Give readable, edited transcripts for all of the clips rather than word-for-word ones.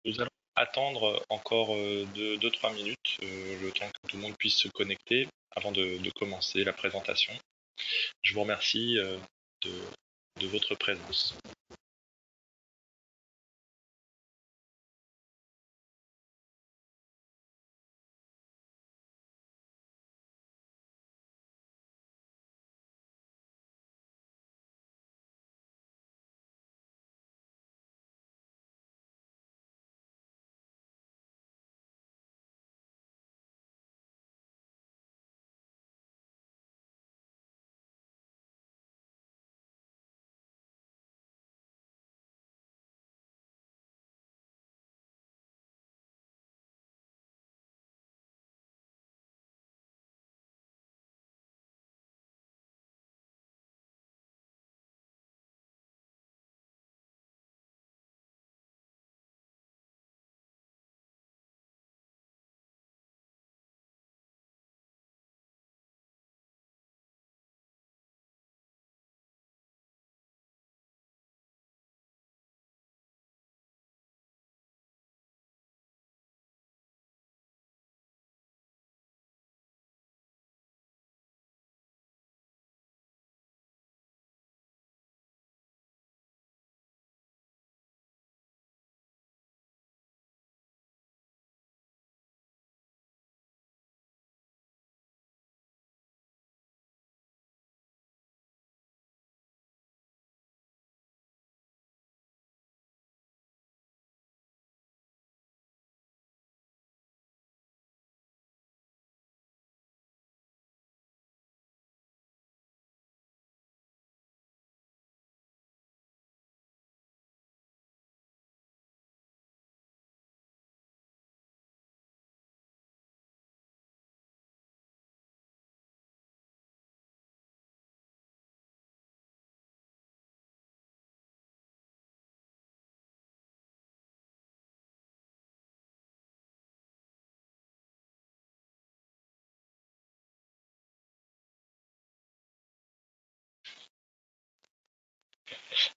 Nous allons attendre encore 2-3 minutes, le temps que tout le monde puisse se connecter avant de commencer la présentation. Je vous remercie de votre présence.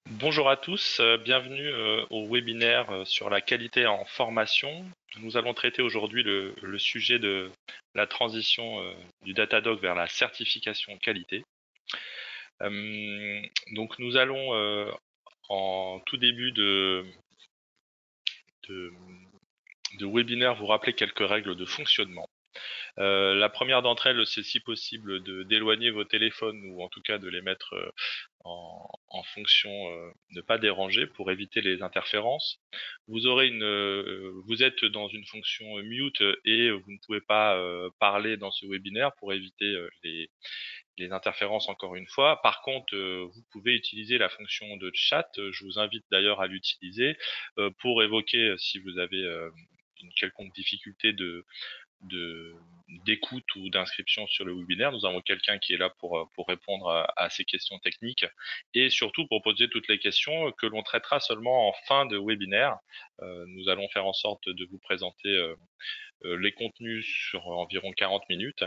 Bonjour à tous, bienvenue au webinaire sur la qualité en formation. Nous allons traiter aujourd'hui le sujet de la transition du Datadog vers la certification qualité. Donc nous allons en tout début de webinaire vous rappeler quelques règles de fonctionnement. La première d'entre elles, c'est si possible d'éloigner vos téléphones ou en tout cas de les mettre en fonction ne pas déranger pour éviter les interférences. Vous êtes dans une fonction mute et vous ne pouvez pas parler dans ce webinaire pour éviter les interférences encore une fois. Par contre, vous pouvez utiliser la fonction de chat. Je vous invite d'ailleurs à l'utiliser pour évoquer si vous avez une quelconque difficulté d'écoute ou d'inscription sur le webinaire. Nous avons quelqu'un qui est là pour répondre à ces questions techniques et surtout pour poser toutes les questions que l'on traitera seulement en fin de webinaire. Nous allons faire en sorte de vous présenter les contenus sur environ 40 minutes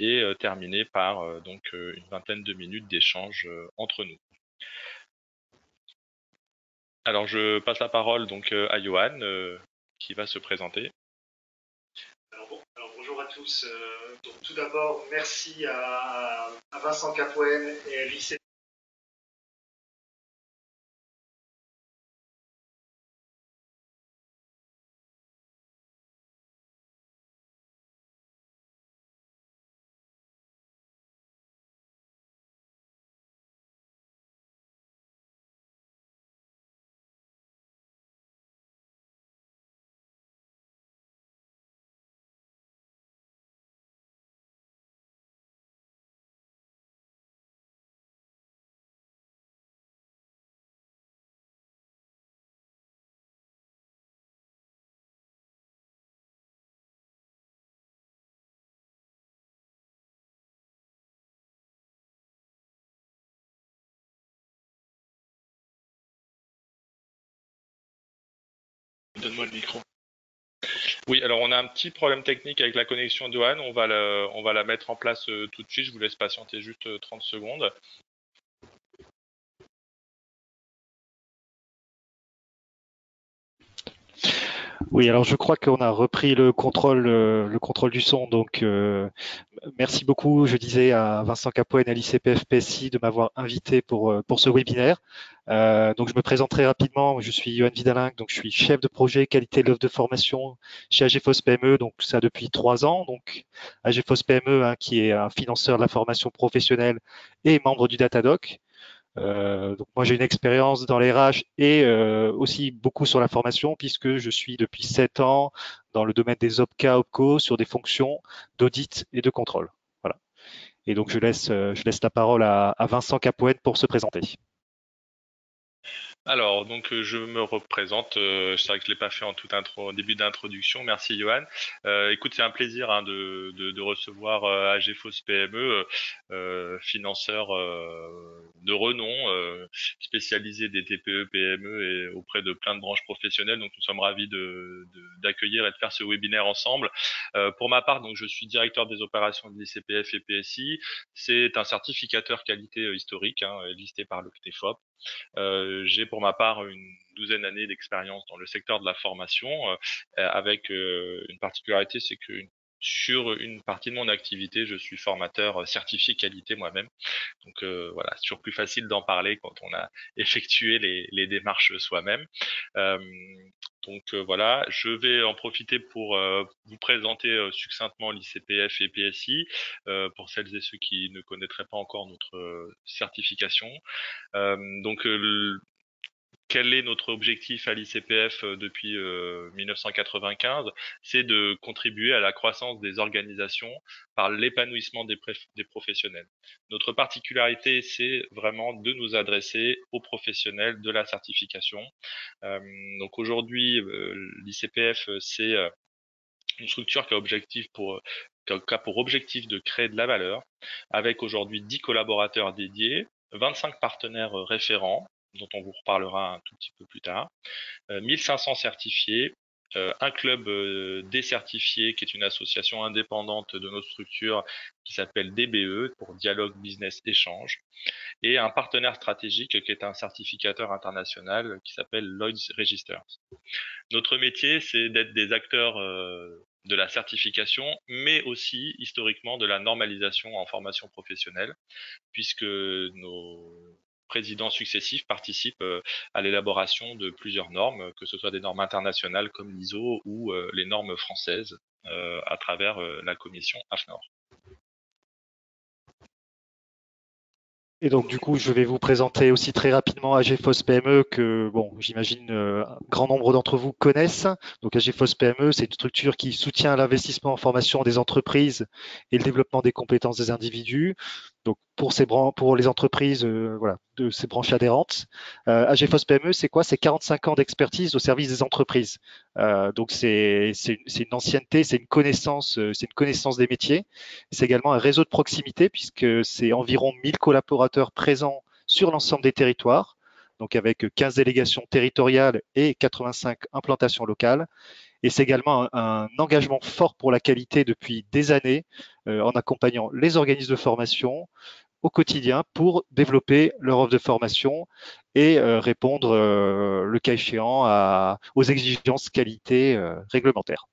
et terminer par donc une vingtaine de minutes d'échange entre nous. Alors je passe la parole donc à Johan qui va se présenter. Alors bonjour à tous. Donc, tout d'abord, merci à Vincent Capouen et à JC. Donne-moi le micro. Oui, alors on a un petit problème technique avec la connexion de Johan. On va la mettre en place tout de suite. Je vous laisse patienter juste 30 secondes. Oui, alors je crois qu'on a repris le contrôle du son. Donc, merci beaucoup, je disais à Vincent Capoen à l'ICPF PSI de m'avoir invité pour ce webinaire. Donc, je me présente très rapidement. Je suis Johan Vidalin, donc je suis chef de projet qualité de l'offre de formation chez AGFOS PME, donc ça depuis 3 ans. Donc, AGFOS PME, hein, qui est un financeur de la formation professionnelle et membre du Datadoc. Donc moi j'ai une expérience dans les RH et aussi beaucoup sur la formation puisque je suis depuis 7 ans dans le domaine des OPCA, OPCO sur des fonctions d'audit et de contrôle. Voilà. Et donc je laisse la parole à Vincent Capoen pour se présenter. Alors, donc je me représente. C'est vrai que je l'ai pas fait en en début d'introduction. Merci Johan. Écoute, c'est un plaisir hein, de recevoir AGFOS PME, financeur de renom, spécialisé des TPE, PME et auprès de plein de branches professionnelles. Donc, nous sommes ravis d'accueillir et de faire ce webinaire ensemble. Pour ma part, donc je suis directeur des opérations de l'ICPF et PSI. C'est un certificateur qualité historique, hein, listé par le CNEFOP. J'ai pour ma part une douzaine d'années d'expérience dans le secteur de la formation, avec une particularité, c'est que sur une partie de mon activité, je suis formateur certifié qualité moi-même. Donc voilà, c'est toujours plus facile d'en parler quand on a effectué les démarches soi-même. Euh, voilà, je vais en profiter pour vous présenter succinctement l'ICPF et PSI pour celles et ceux qui ne connaîtraient pas encore notre certification. Euh, donc, quel est notre objectif à l'ICPF depuis 1995? C'est de contribuer à la croissance des organisations par l'épanouissement des professionnels. Notre particularité, c'est vraiment de nous adresser aux professionnels de la certification. Euh, donc aujourd'hui, l'ICPF, c'est une structure qui a pour objectif de créer de la valeur, avec aujourd'hui 10 collaborateurs dédiés, 25 partenaires référents, dont on vous reparlera un tout petit peu plus tard, 1500 certifiés, un club décertifié qui est une association indépendante de notre structure qui s'appelle DBE pour Dialogue Business Échange, et un partenaire stratégique qui est un certificateur international qui s'appelle Lloyd's Register. Notre métier, c'est d'être des acteurs de la certification, mais aussi historiquement de la normalisation en formation professionnelle, puisque nos présidents successifs participent à l'élaboration de plusieurs normes, que ce soit des normes internationales comme l'ISO ou les normes françaises à travers la commission AFNOR. Et donc, du coup, je vais vous présenter aussi très rapidement AGFOS PME que, bon, j'imagine un grand nombre d'entre vous connaissent. Donc, AGFOS PME, c'est une structure qui soutient l'investissement en formation des entreprises et le développement des compétences des individus. Donc, pour les entreprises, voilà, de ces branches adhérentes. AGFOS PME, c'est quoi? C'est 45 ans d'expertise au service des entreprises. Donc, c'est une ancienneté, c'est une connaissance des métiers. C'est également un réseau de proximité puisque c'est environ 1000 collaborateurs présents sur l'ensemble des territoires, donc avec 15 délégations territoriales et 85 implantations locales. Et c'est également un engagement fort pour la qualité depuis des années en accompagnant les organismes de formation au quotidien pour développer leur offre de formation et répondre, le cas échéant, aux exigences qualité réglementaires.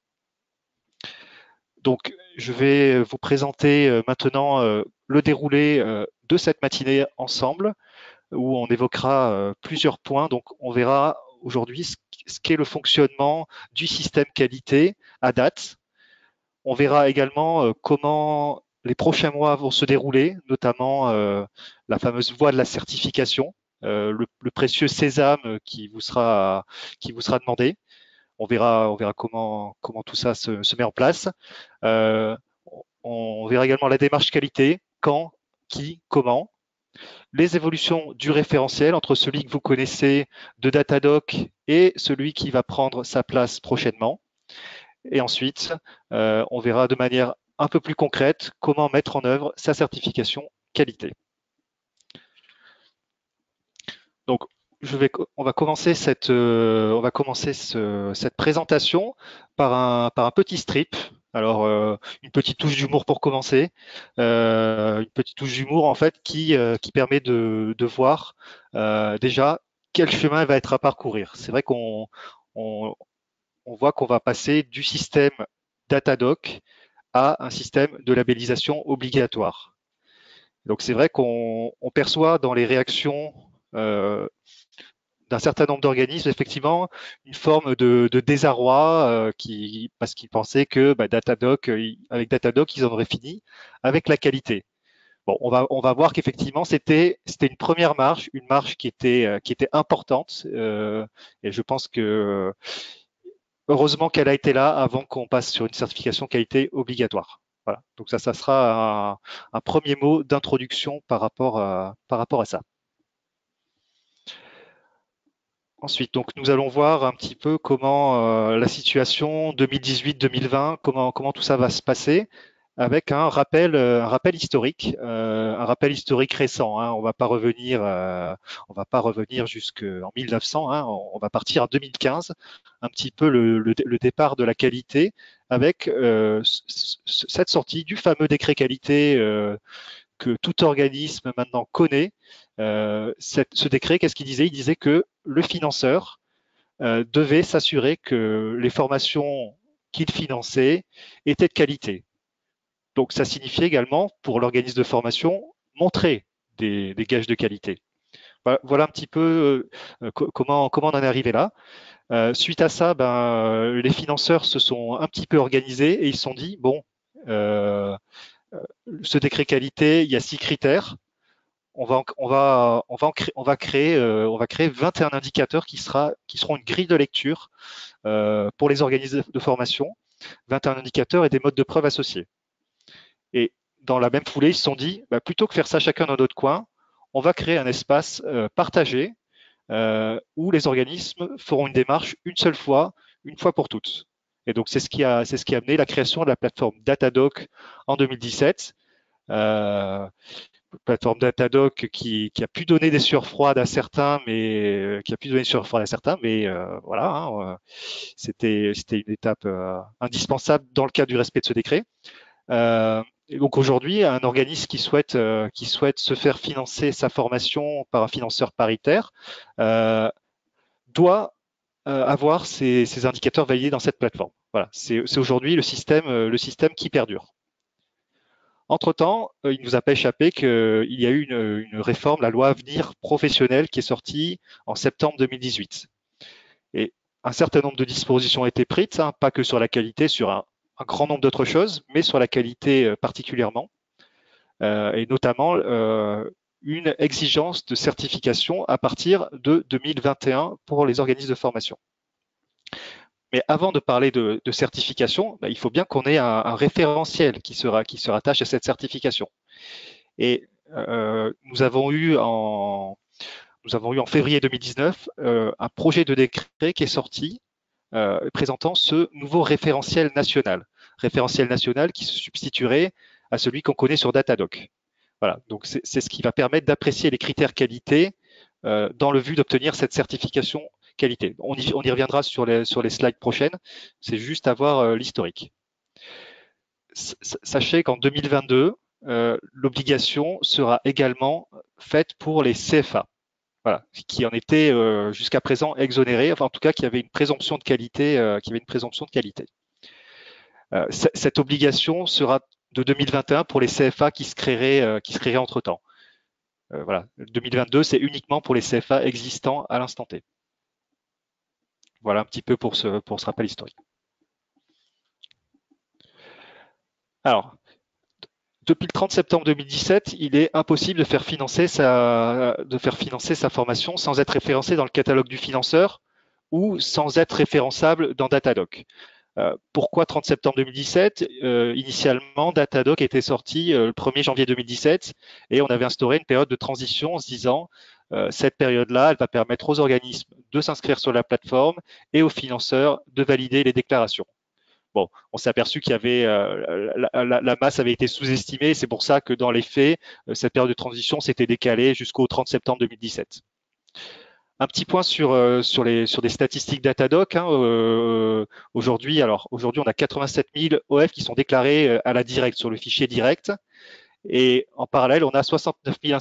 Donc, je vais vous présenter maintenant le déroulé de cette matinée ensemble, où on évoquera plusieurs points. Donc, on verra aujourd'hui ce qu'est le fonctionnement du système qualité à date. On verra également comment les prochains mois vont se dérouler, notamment la fameuse voie de la certification, le précieux sésame qui vous sera demandé. On verra comment tout ça se met en place. Euh, on verra également la démarche qualité, quand, qui, comment. Les évolutions du référentiel entre celui que vous connaissez de Datadoc et celui qui va prendre sa place prochainement. Et ensuite, on verra de manière un peu plus concrète comment mettre en œuvre sa certification qualité. Donc, on va commencer cette présentation par un petit strip. Alors, une petite touche d'humour pour commencer. Une petite touche d'humour, en fait, qui permet de voir déjà quel chemin va être à parcourir. C'est vrai qu'on on voit qu'on va passer du système Datadoc à un système de labellisation obligatoire. Donc c'est vrai qu'on perçoit dans les réactions d'un certain nombre d'organismes effectivement une forme de désarroi parce qu'ils pensaient que Datadoc, avec Datadoc, ils en auraient fini avec la qualité. Bon, on va voir qu'effectivement c'était une première marche, une marche qui était importante, et je pense que heureusement qu'elle a été là avant qu'on passe sur une certification qualité obligatoire. Voilà. Donc ça sera un premier mot d'introduction par rapport à ça. Ensuite, donc nous allons voir un petit peu comment la situation 2018-2020, comment tout ça va se passer, avec un rappel historique, récent. Hein. On va pas revenir jusqu'en 1900. Hein. On va partir en 2015, un petit peu le départ de la qualité, avec cette sortie du fameux décret qualité que tout organisme maintenant connaît. Ce décret, qu'est-ce qu'il disait? Il disait que le financeur devait s'assurer que les formations qu'il finançait étaient de qualité. Donc ça signifiait également pour l'organisme de formation montrer des gages de qualité. Voilà un petit peu comment on en est arrivé là. Suite à ça, les financeurs se sont un petit peu organisés et ils se sont dit bon, ce décret qualité, il y a 6 critères. On va créer 21 indicateurs qui seront une grille de lecture pour les organismes de formation, 21 indicateurs et des modes de preuve associés. Et dans la même foulée, ils se sont dit, plutôt que faire ça chacun dans notre coin, on va créer un espace partagé où les organismes feront une démarche une seule fois, une fois pour toutes. Et donc c'est ce qui a amené la création de la plateforme Datadoc en 2017. Plateforme Datadoc qui a pu donner des sueurs froides à certains, mais voilà, hein, c'était une étape indispensable dans le cadre du respect de ce décret. Et donc aujourd'hui, un organisme qui souhaite se faire financer sa formation par un financeur paritaire doit avoir ces indicateurs validés dans cette plateforme. Voilà, c'est aujourd'hui le système qui perdure. Entre-temps, il ne nous a pas échappé qu'il y a eu une réforme, la loi Avenir professionnel, qui est sortie en septembre 2018. Et un certain nombre de dispositions ont été prises, hein, pas que sur la qualité, sur un grand nombre d'autres choses, mais sur la qualité particulièrement, et notamment une exigence de certification à partir de 2021 pour les organismes de formation. Mais avant de parler de certification, il faut bien qu'on ait un référentiel qui se rattache à cette certification. Et nous avons eu en février 2019 un projet de décret qui est sorti présentant ce nouveau référentiel national qui se substituerait à celui qu'on connaît sur Datadoc. Voilà, donc c'est ce qui va permettre d'apprécier les critères qualité dans le but d'obtenir cette certification qualité. On y reviendra sur les slides prochaines, c'est juste avoir l'historique. Sachez qu'en 2022, l'obligation sera également faite pour les CFA, voilà, qui en étaient jusqu'à présent exonérés, enfin en tout cas qui avaient une présomption de qualité, cette obligation sera de 2021 pour les CFA qui se créeraient entre-temps. Voilà, 2022, c'est uniquement pour les CFA existants à l'instant T. Voilà un petit peu pour ce rappel historique. Alors, depuis le 30 septembre 2017, il est impossible de faire financer sa formation sans être référencé dans le catalogue du financeur ou sans être référençable dans Datadoc. Pourquoi 30 septembre 2017 Initialement, Datadoc était sorti le 1er janvier 2017 et on avait instauré une période de transition en se disant cette période-là, elle va permettre aux organismes de s'inscrire sur la plateforme et aux financeurs de valider les déclarations. Bon, on s'est aperçu qu'il y avait la masse avait été sous-estimée. C'est pour ça que dans les faits, cette période de transition s'était décalée jusqu'au 30 septembre 2017. Un petit point sur des statistiques Datadoc. Hein, aujourd'hui, on a 87 000 OF qui sont déclarés à la directe sur le fichier direct, et en parallèle, on a 69 000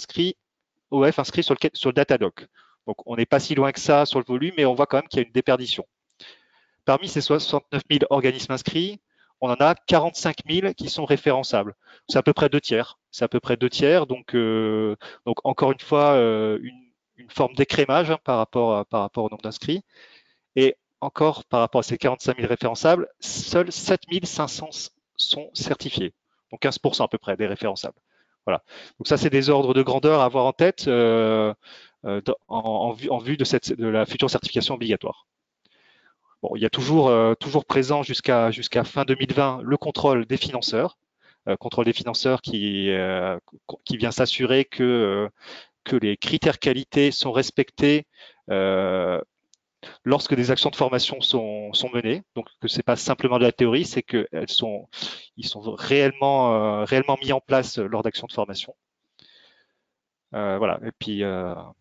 OF inscrits sur le Datadoc. Donc, on n'est pas si loin que ça sur le volume, mais on voit quand même qu'il y a une déperdition. Parmi ces 69 000 organismes inscrits, on en a 45 000 qui sont référençables. C'est à peu près 2 tiers. C'est à peu près 2 tiers. Donc encore une fois, une forme d'écrémage, hein, par rapport au nombre d'inscrits. Et encore, par rapport à ces 45 000 référençables, seuls 7 500 sont certifiés. Donc 15% à peu près des référençables. Voilà. Donc ça, c'est des ordres de grandeur à avoir en tête en vue de la future certification obligatoire. Bon, il y a toujours présent jusqu'à fin 2020 le contrôle des financeurs qui vient s'assurer que les critères qualité sont respectés lorsque des actions de formation sont menées. Donc que c'est pas simplement de la théorie, c'est ils sont réellement mis en place lors d'actions de formation. Voilà. Et puis on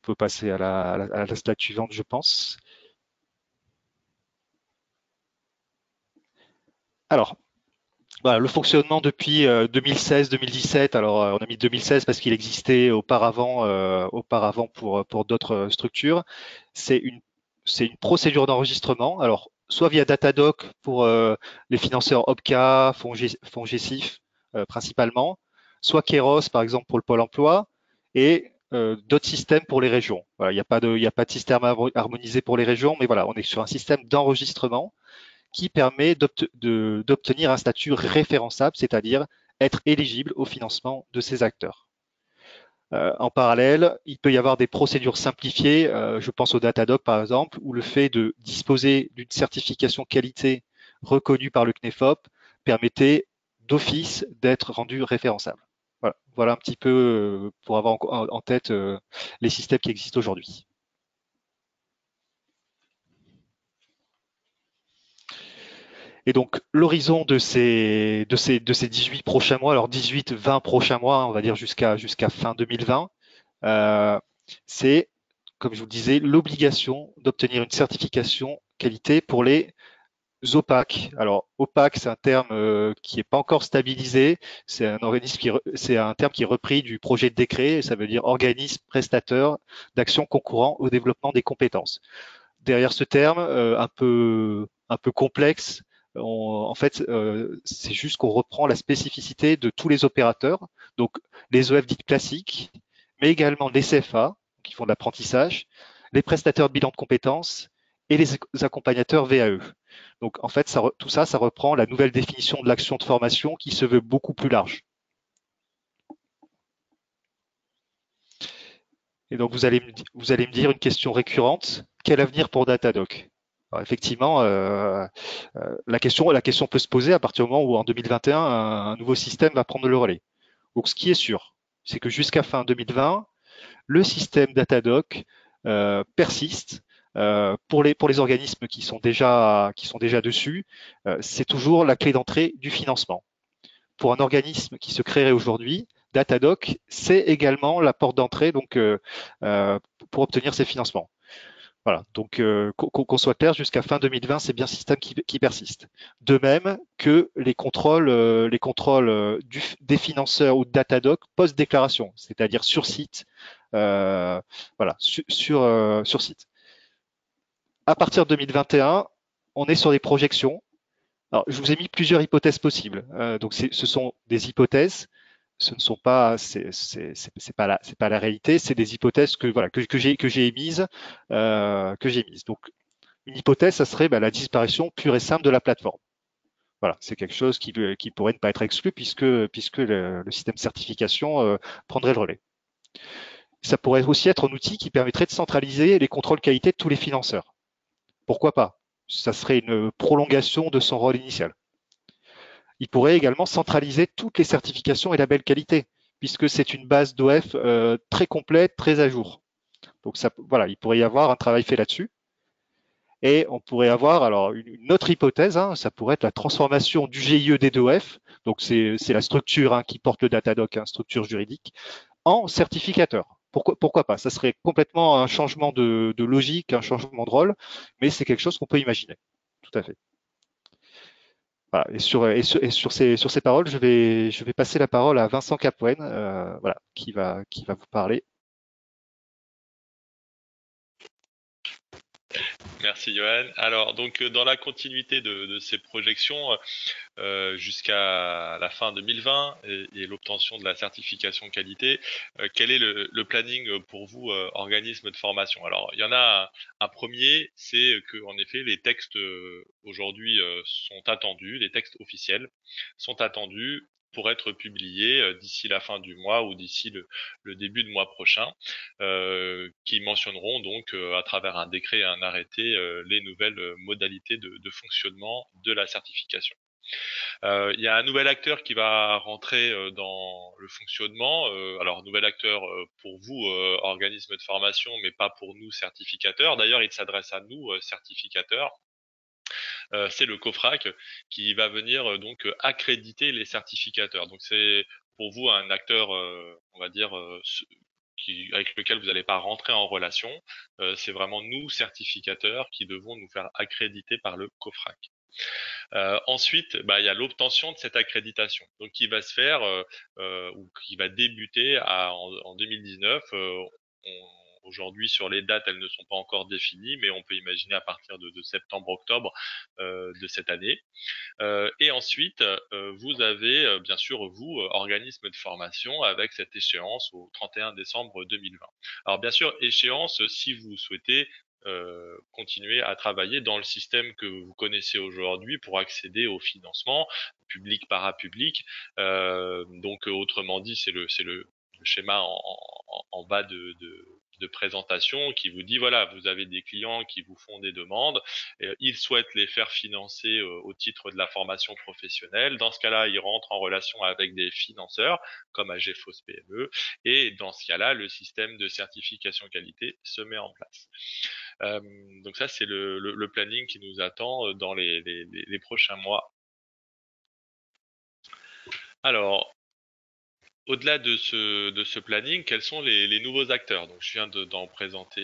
peut passer à la slide suivante, je pense. Alors, voilà, le fonctionnement depuis 2016-2017. Alors, on a mis 2016 parce qu'il existait auparavant pour d'autres structures. C'est une procédure d'enregistrement. Alors, soit via Datadoc pour les financeurs OPCA, fonds GESIF principalement, soit Keros par exemple pour le Pôle Emploi, et d'autres systèmes pour les régions. Voilà, il n'y a pas de système harmonisé pour les régions, mais voilà, on est sur un système d'enregistrement qui permet d'obtenir un statut référençable, c'est-à-dire être éligible au financement de ces acteurs. En parallèle, il peut y avoir des procédures simplifiées, je pense au Datadoc par exemple, où le fait de disposer d'une certification qualité reconnue par le CNEFOP permettait d'office d'être rendu référençable. Voilà un petit peu pour avoir en tête les systèmes qui existent aujourd'hui. Et donc, l'horizon de ces 18 prochains mois, alors 18, 20 prochains mois, on va dire jusqu'à fin 2020, c'est, comme je vous le disais, l'obligation d'obtenir une certification qualité pour les OPAC. Alors, OPAC, c'est un terme qui n'est pas encore stabilisé. C'est un terme qui est repris du projet de décret. Ça veut dire organisme prestateur d'action concourant au développement des compétences. Derrière ce terme, un peu complexe, en fait, c'est juste qu'on reprend la spécificité de tous les opérateurs, donc les EF dites classiques, mais également les CFA, qui font de l'apprentissage, les prestataires de bilan de compétences et les accompagnateurs VAE. Donc en fait, tout ça, ça reprend la nouvelle définition de l'action de formation qui se veut beaucoup plus large. Et donc vous allez me dire une question récurrente, quel avenir pour Datadoc? Alors, effectivement, la question peut se poser à partir du moment où en 2021, un nouveau système va prendre le relais. Donc ce qui est sûr, c'est que jusqu'à fin 2020, le système Datadoc persiste. Pour les organismes qui sont déjà dessus, c'est toujours la clé d'entrée du financement. Pour un organisme qui se créerait aujourd'hui, Datadoc, c'est également la porte d'entrée donc pour obtenir ces financements. Voilà, donc qu'on soit clair, jusqu'à fin 2020, c'est bien un système qui persiste. De même que les contrôles des financeurs ou de Datadoc post-déclaration, c'est-à-dire sur site, voilà, sur site. À partir de 2021, on est sur des projections. Alors, je vous ai mis plusieurs hypothèses possibles. Donc, ce sont des hypothèses. Ce ne sont pas, c'est pas la réalité. C'est des hypothèses que j'ai émises, Donc, une hypothèse, ça serait la disparition pure et simple de la plateforme. Voilà, c'est quelque chose qui pourrait ne pas être exclu puisque le système de certification prendrait le relais. Ça pourrait aussi être un outil qui permettrait de centraliser les contrôles qualité de tous les financeurs. Pourquoi pas? Ça serait une prolongation de son rôle initial. Il pourrait également centraliser toutes les certifications et labels qualité, puisque c'est une base d'OF très complète, très à jour. Donc voilà, il pourrait y avoir un travail fait là-dessus. Et on pourrait avoir alors une autre hypothèse, hein, ça pourrait être la transformation du GIE D2F, donc c'est la structure qui porte le Datadoc, structure juridique, en certificateur. Pourquoi pas? Ça serait complètement un changement de logique, un changement de rôle, mais c'est quelque chose qu'on peut imaginer. Tout à fait. Voilà. Et sur ces paroles, je vais passer la parole à Vincent Capouen, voilà, qui va vous parler. Merci Johan. Alors donc dans la continuité de ces projections jusqu'à la fin 2020 et l'obtention de la certification qualité, quel est le planning pour vous, organisme de formation? Alors il y en a un premier, c'est que en effet les textes aujourd'hui sont attendus, les textes officiels sont attendus pour être publiés d'ici la fin du mois ou d'ici le début de mois prochain, qui mentionneront donc à travers un décret et un arrêté les nouvelles modalités de fonctionnement de la certification. Il y a un nouvel acteur qui va rentrer dans le fonctionnement. Alors, nouvel acteur pour vous, organisme de formation, mais pas pour nous, certificateurs. D'ailleurs, il s'adresse à nous, certificateurs. C'est le COFRAC qui va venir donc accréditer les certificateurs. Donc, c'est pour vous un acteur, on va dire, avec lequel vous n'allez pas rentrer en relation. C'est vraiment nous, certificateurs, qui devons nous faire accréditer par le COFRAC. Ensuite, il y a l'obtention de cette accréditation, donc qui va se faire ou qui va débuter en 2019. Aujourd'hui, sur les dates, elles ne sont pas encore définies, mais on peut imaginer à partir de septembre-octobre de cette année. Et ensuite, vous avez bien sûr, vous, organisme de formation, avec cette échéance au 31 décembre 2020. Alors bien sûr, échéance si vous souhaitez continuer à travailler dans le système que vous connaissez aujourd'hui pour accéder au financement public parapublic. Donc autrement dit, c'est le schéma en bas de présentation qui vous dit voilà, vous avez des clients qui vous font des demandes, ils souhaitent les faire financer au titre de la formation professionnelle. Dans ce cas-là, ils rentrent en relation avec des financeurs comme AGFOS PME, et dans ce cas-là, le système de certification qualité se met en place. Donc ça, c'est le planning qui nous attend dans les prochains mois. Alors, au-delà de ce planning, quels sont les nouveaux acteurs? Donc, je viens d'en présenter,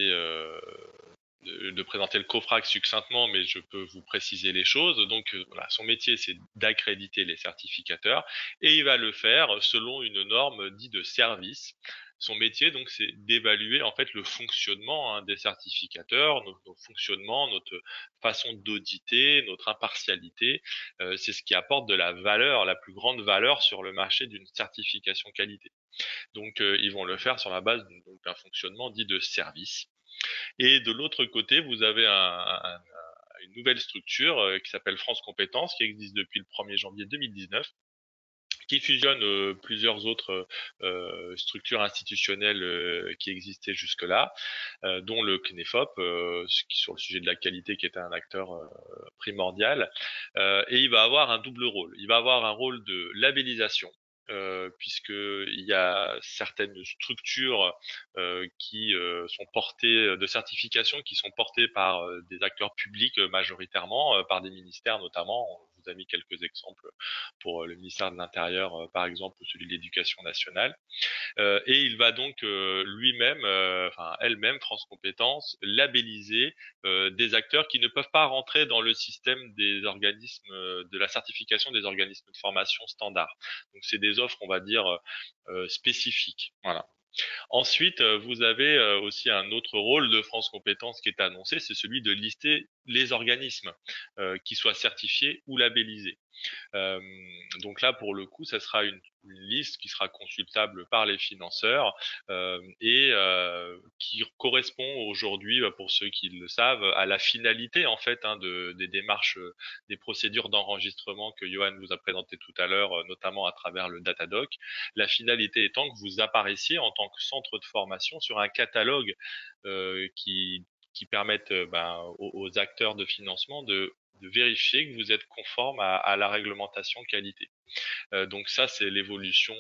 de présenter le COFRAC succinctement, mais je peux vous préciser les choses. Donc, voilà, son métier, c'est d'accréditer les certificateurs, et il va le faire selon une norme dite de service. Son métier, donc, c'est d'évaluer en fait le fonctionnement des certificateurs, notre fonctionnement, notre façon d'auditer, notre impartialité. C'est ce qui apporte de la valeur, la plus grande valeur sur le marché d'une certification qualité. Donc, ils vont le faire sur la base d'un fonctionnement dit de service. Et de l'autre côté, vous avez une nouvelle structure qui s'appelle France Compétences, qui existe depuis le 1er janvier 2019, qui fusionne plusieurs autres structures institutionnelles qui existaient jusque-là, dont le CNEFOP, sur le sujet de la qualité, qui était un acteur primordial. Et il va avoir un double rôle. Il va avoir un rôle de labellisation, puisqu'il y a certaines structures qui sont portées, de certification, qui sont portées par des acteurs publics majoritairement, par des ministères notamment. On vous a mis quelques exemples pour le ministère de l'Intérieur, par exemple, ou celui de l'Éducation nationale. Et il va donc lui-même, enfin elle-même, France Compétences, labelliser des acteurs qui ne peuvent pas rentrer dans le système des organismes de la certification des organismes de formation standard. Donc c'est des offres, on va dire, spécifiques. Voilà. Ensuite, vous avez aussi un autre rôle de France Compétences qui est annoncé, c'est celui de lister les organismes qui soient certifiés ou labellisés. Donc là, pour le coup, ça sera une liste qui sera consultable par les financeurs et qui correspond aujourd'hui, pour ceux qui le savent, à la finalité en fait des démarches, des procédures d'enregistrement que Johan vous a présenté tout à l'heure, notamment à travers le Datadoc. La finalité étant que vous apparaissiez en tant que centre de formation sur un catalogue qui permettent aux acteurs de financement de vérifier que vous êtes conforme à la réglementation qualité. Donc ça, c'est l'évolution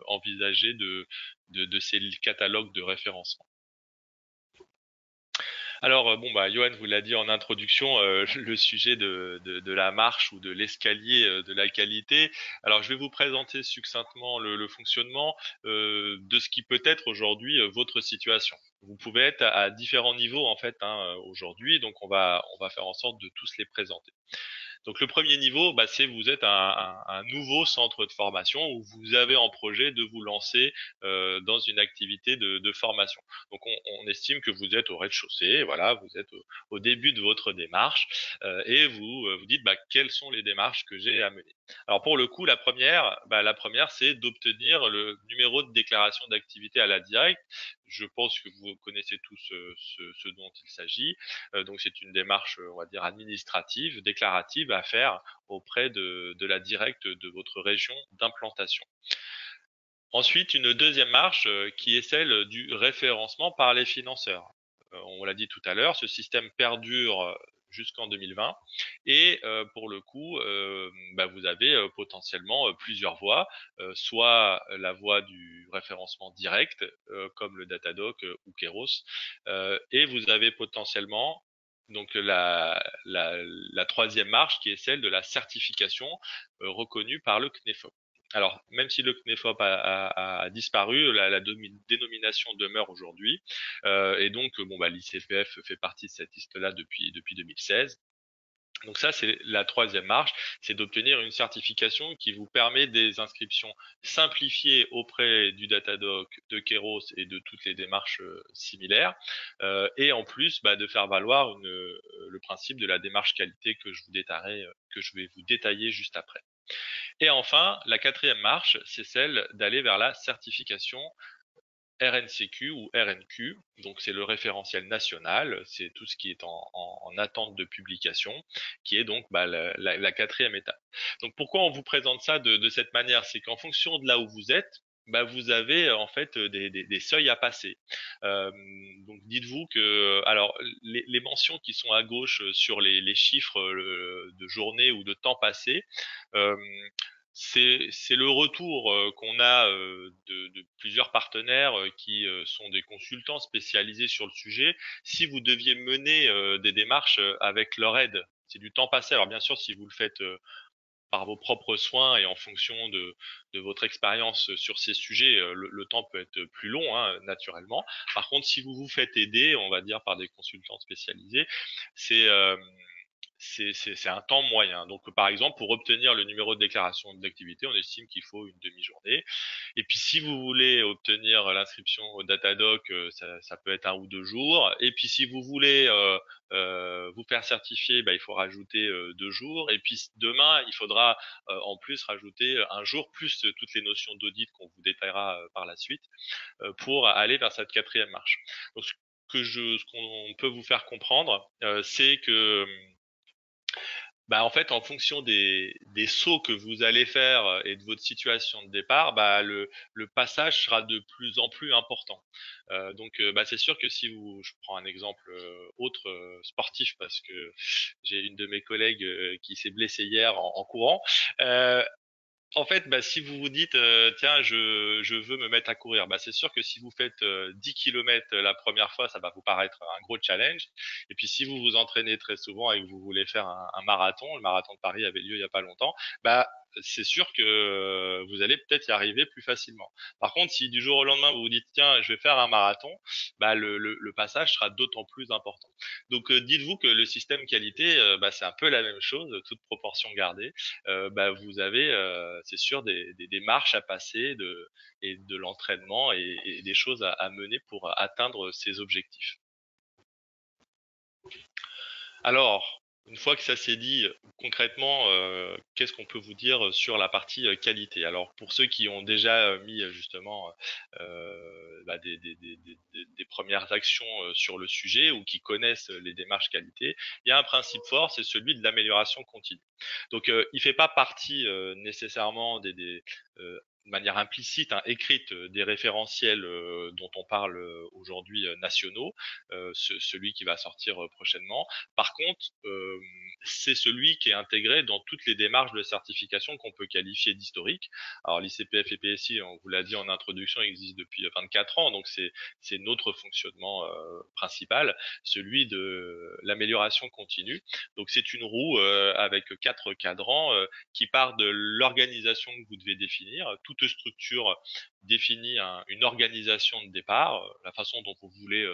envisagée de ces catalogues de référencement. Alors, Johan vous l'a dit en introduction, le sujet de la marche ou de l'escalier de la qualité. Alors, je vais vous présenter succinctement le fonctionnement de ce qui peut être aujourd'hui votre situation. Vous pouvez être à différents niveaux en fait aujourd'hui, donc on va faire en sorte de tous les présenter. Donc le premier niveau, c'est vous êtes un nouveau centre de formation où vous avez en projet de vous lancer dans une activité de formation. Donc on estime que vous êtes au rez-de-chaussée, voilà, vous êtes au début de votre démarche et vous dites quelles sont les démarches que j'ai à mener. Alors pour le coup, la première c'est d'obtenir le numéro de déclaration d'activité à la directe. Je pense que vous connaissez tous ce dont il s'agit. Donc c'est une démarche, on va dire, administrative, déclarative à faire auprès de la directe de votre région d'implantation. Ensuite, une deuxième marche qui est celle du référencement par les financeurs. On l'a dit tout à l'heure, ce système perdure jusqu'en 2020 et pour le coup, vous avez potentiellement plusieurs voies, soit la voie du référencement direct comme le Datadoc ou Keros, et vous avez potentiellement donc la troisième marche qui est celle de la certification reconnue par le CNEFOP. Alors, même si le CNEFOP a disparu, la dénomination demeure aujourd'hui. Et donc, l'ICPF fait partie de cette liste-là depuis 2016. Donc ça, c'est la troisième marche, c'est d'obtenir une certification qui vous permet des inscriptions simplifiées auprès du Datadoc, de Keros et de toutes les démarches similaires. Et en plus, de faire valoir le principe de la démarche qualité que je vais vous détailler juste après. Et enfin, la quatrième marche, c'est celle d'aller vers la certification RNCQ ou RNQ. Donc, c'est le référentiel national, c'est tout ce qui est en attente de publication, qui est donc la quatrième étape. Donc, pourquoi on vous présente ça de cette manière? C'est qu'en fonction de là où vous êtes, vous avez en fait des seuils à passer. Donc dites-vous que alors les mentions qui sont à gauche sur les chiffres de journée ou de temps passé, euh, c'est le retour qu'on a de plusieurs partenaires qui sont des consultants spécialisés sur le sujet. Si vous deviez mener des démarches avec leur aide, c'est du temps passé. Alors bien sûr, si vous le faites par vos propres soins et en fonction de votre expérience sur ces sujets, le temps peut être plus long, hein, naturellement. Par contre, si vous vous faites aider, on va dire par des consultants spécialisés, c'est c'est un temps moyen. Donc, par exemple, pour obtenir le numéro de déclaration d'activité, on estime qu'il faut une demi-journée. Et puis, si vous voulez obtenir l'inscription au Datadoc, ça peut être 1 ou 2 jours. Et puis, si vous voulez vous faire certifier, il faut rajouter 2 jours. Et puis, demain, il faudra en plus rajouter un jour, plus toutes les notions d'audit qu'on vous détaillera par la suite, pour aller vers cette quatrième marche. Donc, ce qu'on peut vous faire comprendre, c'est que en fait, en fonction des sauts que vous allez faire et de votre situation de départ, le passage sera de plus en plus important. Donc, c'est sûr que si je prends un exemple autre sportif, parce que j'ai une de mes collègues qui s'est blessée hier en courant. En fait, si vous vous dites, tiens, je veux me mettre à courir, c'est sûr que si vous faites 10 km la première fois, ça va vous paraître un gros challenge. Et puis, si vous vous entraînez très souvent et que vous voulez faire un marathon, le marathon de Paris avait lieu il y a pas longtemps, c'est sûr que vous allez peut-être y arriver plus facilement. Par contre, si du jour au lendemain, vous vous dites, tiens, je vais faire un marathon, le passage sera d'autant plus important. Donc, dites-vous que le système qualité, c'est un peu la même chose, toute proportion gardée. Vous avez, c'est sûr, des marches à passer et de l'entraînement et des choses à mener pour atteindre ces objectifs. Alors, une fois que ça s'est dit, concrètement, qu'est-ce qu'on peut vous dire sur la partie qualité? Alors, pour ceux qui ont déjà mis justement des premières actions sur le sujet ou qui connaissent les démarches qualité, il y a un principe fort, c'est celui de l'amélioration continue. Donc, il fait pas partie nécessairement de manière implicite, écrite, des référentiels dont on parle aujourd'hui nationaux, celui qui va sortir prochainement. Par contre, c'est celui qui est intégré dans toutes les démarches de certification qu'on peut qualifier d'historique. Alors l'ICPF et PSI, on vous l'a dit en introduction, existent depuis 24 ans, donc c'est notre fonctionnement principal, celui de l'amélioration continue. Donc c'est une roue avec 4 cadrans qui part de l'organisation que vous devez définir. Toute structure définit une organisation de départ, la façon dont vous voulez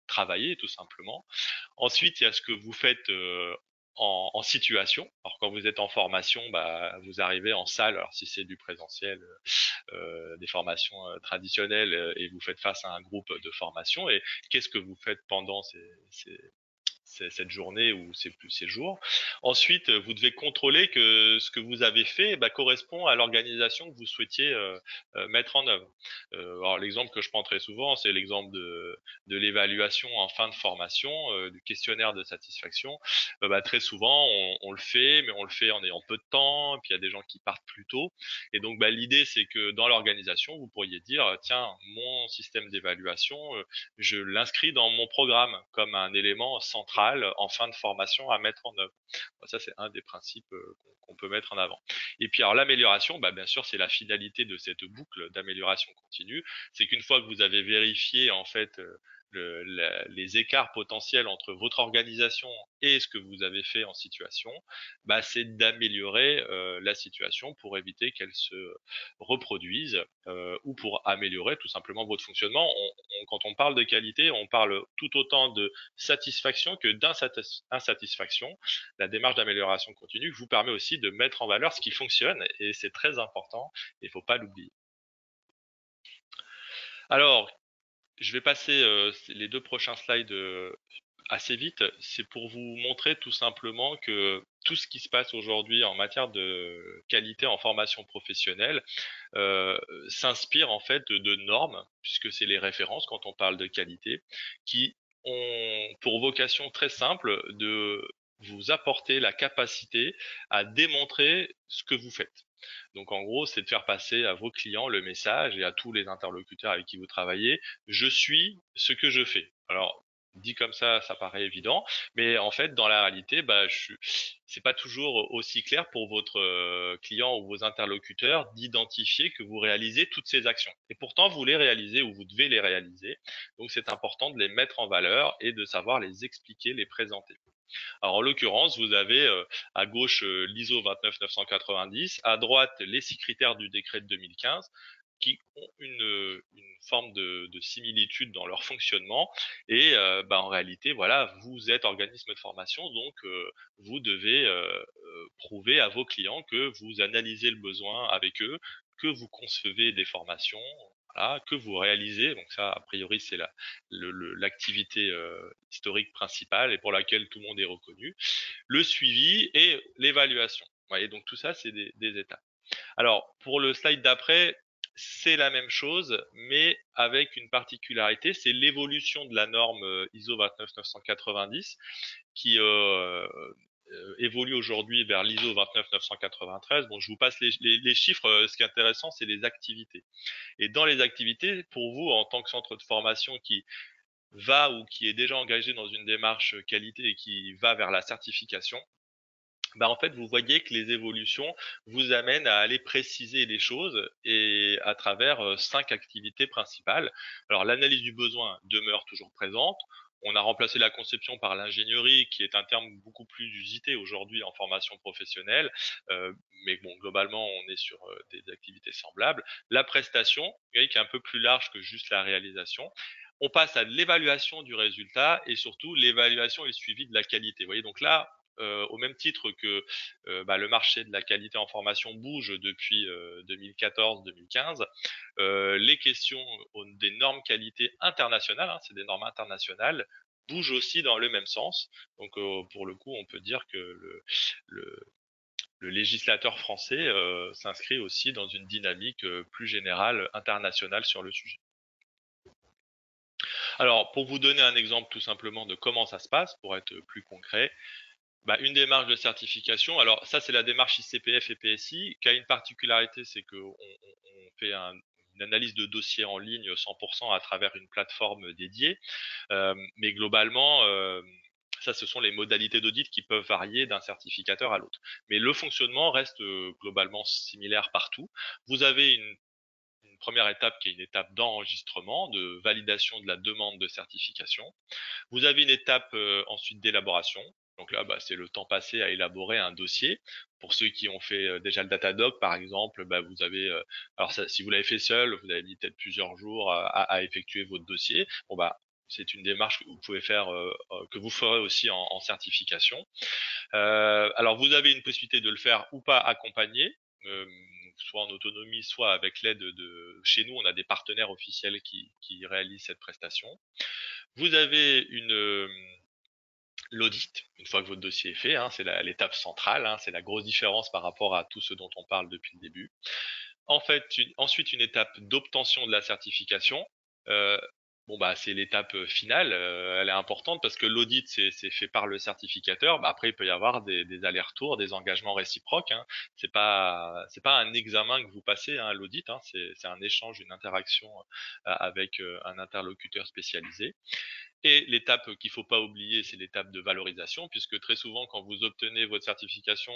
travailler tout simplement. Ensuite, il y a ce que vous faites en situation. Alors quand vous êtes en formation, bah, vous arrivez en salle, alors si c'est du présentiel, des formations traditionnelles, et vous faites face à un groupe de formation, et qu'est-ce que vous faites pendant cette journée ou ces jours. Ensuite, vous devez contrôler que ce que vous avez fait bah, correspond à l'organisation que vous souhaitiez mettre en œuvre. Alors l'exemple que je prends très souvent, c'est l'exemple de l'évaluation en fin de formation, du questionnaire de satisfaction. Bah, très souvent, on le fait, mais on le fait en ayant peu de temps, et puis il y a des gens qui partent plus tôt. Et donc bah, l'idée, c'est que dans l'organisation, vous pourriez dire, tiens, mon système d'évaluation, je l'inscris dans mon programme comme un élément central en fin de formation à mettre en œuvre. Ça, c'est un des principes qu'on peut mettre en avant. Et puis, alors, l'amélioration, bah, bien sûr, c'est la finalité de cette boucle d'amélioration continue. C'est qu'une fois que vous avez vérifié, en fait, les écarts potentiels entre votre organisation et ce que vous avez fait en situation, bah, c'est d'améliorer la situation pour éviter qu'elle se reproduise ou pour améliorer tout simplement votre fonctionnement. Quand on parle de qualité, on parle tout autant de satisfaction que d'insatisfaction. La démarche d'amélioration continue vous permet aussi de mettre en valeur ce qui fonctionne et c'est très important et il ne faut pas l'oublier. Alors, je vais passer les 2 prochains slides assez vite. C'est pour vous montrer tout simplement que tout ce qui se passe aujourd'hui en matière de qualité en formation professionnelle s'inspire en fait de normes, puisque c'est les références quand on parle de qualité, qui ont pour vocation très simple de vous apporter la capacité à démontrer ce que vous faites. Donc en gros, c'est de faire passer à vos clients le message et à tous les interlocuteurs avec qui vous travaillez, je suis ce que je fais. Alors dit comme ça paraît évident, mais en fait, dans la réalité, bah, c'est pas toujours aussi clair pour votre client ou vos interlocuteurs d'identifier que vous réalisez toutes ces actions. Et pourtant, vous les réalisez ou vous devez les réaliser. Donc, c'est important de les mettre en valeur et de savoir les expliquer, les présenter. Alors en l'occurrence, vous avez à gauche l'ISO 29990, à droite les 6 critères du décret de 2015 qui ont une forme de similitude dans leur fonctionnement et bah, en réalité voilà vous êtes organisme de formation donc vous devez prouver à vos clients que vous analysez le besoin avec eux, que vous concevez des formations, voilà, que vous réalisez, donc ça a priori c'est l'activité historique principale et pour laquelle tout le monde est reconnu, le suivi et l'évaluation. Et donc tout ça c'est des étapes. Alors pour le slide d'après, c'est la même chose, mais avec une particularité, c'est l'évolution de la norme ISO 29990 qui évolue aujourd'hui vers l'ISO 29993. Bon, je vous passe les chiffres. Ce qui est intéressant, c'est les activités. Et dans les activités, pour vous, en tant que centre de formation qui va ou qui est déjà engagé dans une démarche qualité et qui va vers la certification, bah en fait, vous voyez que les évolutions vous amènent à aller préciser les choses et à travers 5 activités principales. Alors, l'analyse du besoin demeure toujours présente. On a remplacé la conception par l'ingénierie, qui est un terme beaucoup plus usité aujourd'hui en formation professionnelle. Mais bon, globalement, on est sur des activités semblables. La prestation, vous voyez, qui est un peu plus large que juste la réalisation. On passe à l'évaluation du résultat et surtout l'évaluation et le suivi de la qualité. Vous voyez, donc là, au même titre que bah, le marché de la qualité en formation bouge depuis 2014-2015, les questions des normes qualité internationales, hein, c'est des normes internationales, bougent aussi dans le même sens. Donc pour le coup, on peut dire que le, le législateur français s'inscrit aussi dans une dynamique plus générale internationale sur le sujet. Alors, pour vous donner un exemple tout simplement de comment ça se passe, pour être plus concret, bah, une démarche de certification. Alors ça, c'est la démarche ICPF et PSI qui a une particularité, c'est qu'on fait une analyse de dossier en ligne 100% à travers une plateforme dédiée. Mais globalement, ça, ce sont les modalités d'audit qui peuvent varier d'un certificateur à l'autre. Mais le fonctionnement reste globalement similaire partout. Vous avez une première étape qui est une étape d'enregistrement, de validation de la demande de certification. Vous avez une étape ensuite d'élaboration. Donc là, bah, c'est le temps passé à élaborer un dossier. Pour ceux qui ont fait déjà le Datadog, par exemple, bah, vous avez, alors ça, si vous l'avez fait seul, vous avez mis peut-être plusieurs jours à effectuer votre dossier. Bon bah, c'est une démarche que vous pouvez faire, que vous ferez aussi en certification. Alors vous avez une possibilité de le faire ou pas accompagné, soit en autonomie, soit avec l'aide de. Chez nous, on a des partenaires officiels qui réalisent cette prestation. Vous avez l'audit, une fois que votre dossier est fait, c'est l'étape centrale, c'est la grosse différence par rapport à tout ce dont on parle depuis le début. En fait, ensuite une étape d'obtention de la certification. C'est l'étape finale. Elle est importante parce que l'audit c'est fait par le certificateur. Après, il peut y avoir des allers-retours, des engagements réciproques. C'est pas un examen que vous passez l'audit. C'est un échange, une interaction avec un interlocuteur spécialisé. Et l'étape qu'il faut pas oublier, c'est l'étape de valorisation, puisque très souvent, quand vous obtenez votre certification,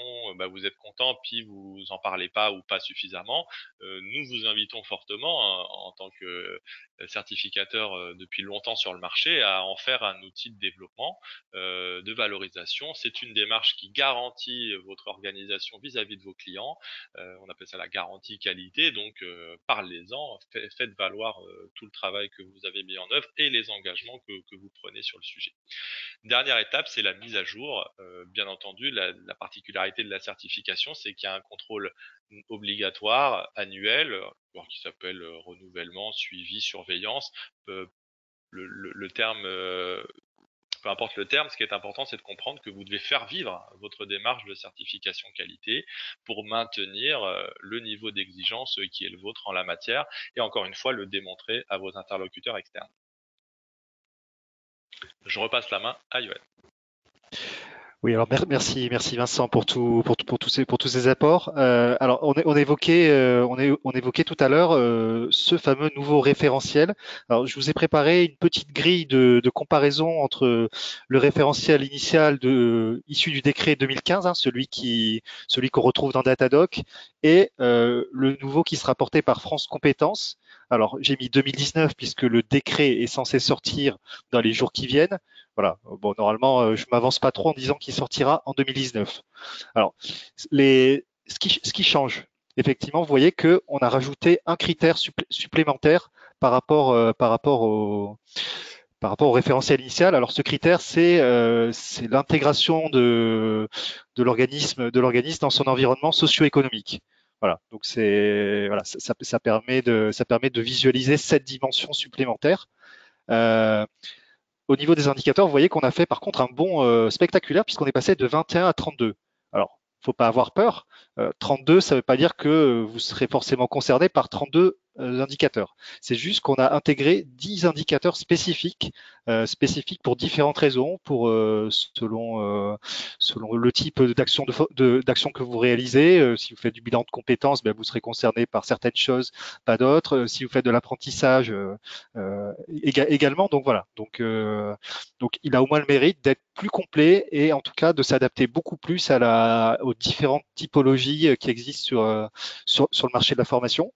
vous êtes content, puis vous en parlez pas ou pas suffisamment. Nous vous invitons fortement, en tant que certificateur depuis longtemps sur le marché, à en faire un outil de développement, de valorisation. C'est une démarche qui garantit votre organisation vis-à-vis de vos clients. On appelle ça la garantie qualité. Donc, parlez-en, faites valoir tout le travail que vous avez mis en œuvre et les engagements que vous prenez sur le sujet. Dernière étape, c'est la mise à jour. Bien entendu, la particularité de la certification, c'est qu'il y a un contrôle obligatoire annuel, qui s'appelle renouvellement, suivi, surveillance. Le terme, peu importe le terme, ce qui est important, c'est de comprendre que vous devez faire vivre votre démarche de certification qualité pour maintenir le niveau d'exigence qui est le vôtre en la matière et encore une fois le démontrer à vos interlocuteurs externes. Je repasse la main à Yoann. Oui, alors merci Vincent pour tous ces apports. Alors on évoquait tout à l'heure ce fameux nouveau référentiel. Alors je vous ai préparé une petite grille de comparaison entre le référentiel initial issu du décret 2015, celui qu'on retrouve dans Datadoc, et le nouveau qui sera porté par France Compétences. Alors j'ai mis 2019 puisque le décret est censé sortir dans les jours qui viennent. Voilà. Bon, normalement, je m'avance pas trop en disant qu'il sortira en 2019. Alors, ce qui change, effectivement, vous voyez que on a rajouté un critère supplémentaire par rapport au référentiel initial. Alors, ce critère, c'est l'intégration de l'organisme dans son environnement socio-économique. Voilà. Donc ça permet de visualiser cette dimension supplémentaire. Au niveau des indicateurs, vous voyez qu'on a fait par contre un bond spectaculaire puisqu'on est passé de 21 à 32. Alors, faut pas avoir peur. 32, ça ne veut pas dire que vous serez forcément concerné par 32 indicateurs. C'est juste qu'on a intégré 10 indicateurs spécifiques pour différentes raisons, selon le type d'action que vous réalisez. Si vous faites du bilan de compétences, vous serez concerné par certaines choses, pas d'autres. Si vous faites de l'apprentissage, également. Donc voilà. Donc il a au moins le mérite d'être plus complet et en tout cas de s'adapter beaucoup plus aux différentes typologies qui existent sur le marché de la formation.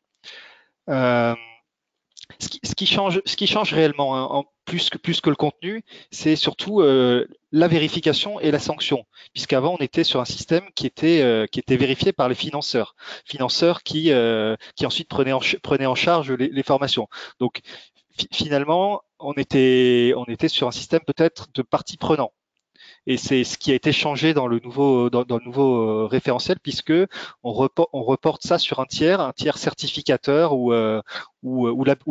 Ce qui change réellement, plus que le contenu, c'est surtout la vérification et la sanction, puisqu'avant on était sur un système qui était vérifié par les financeurs qui ensuite prenaient en charge les formations. Donc finalement, on était sur un système peut-être de partie prenant. Et c'est ce qui a été changé dans le nouveau référentiel, puisque on reporte ça sur un tiers certificateur ou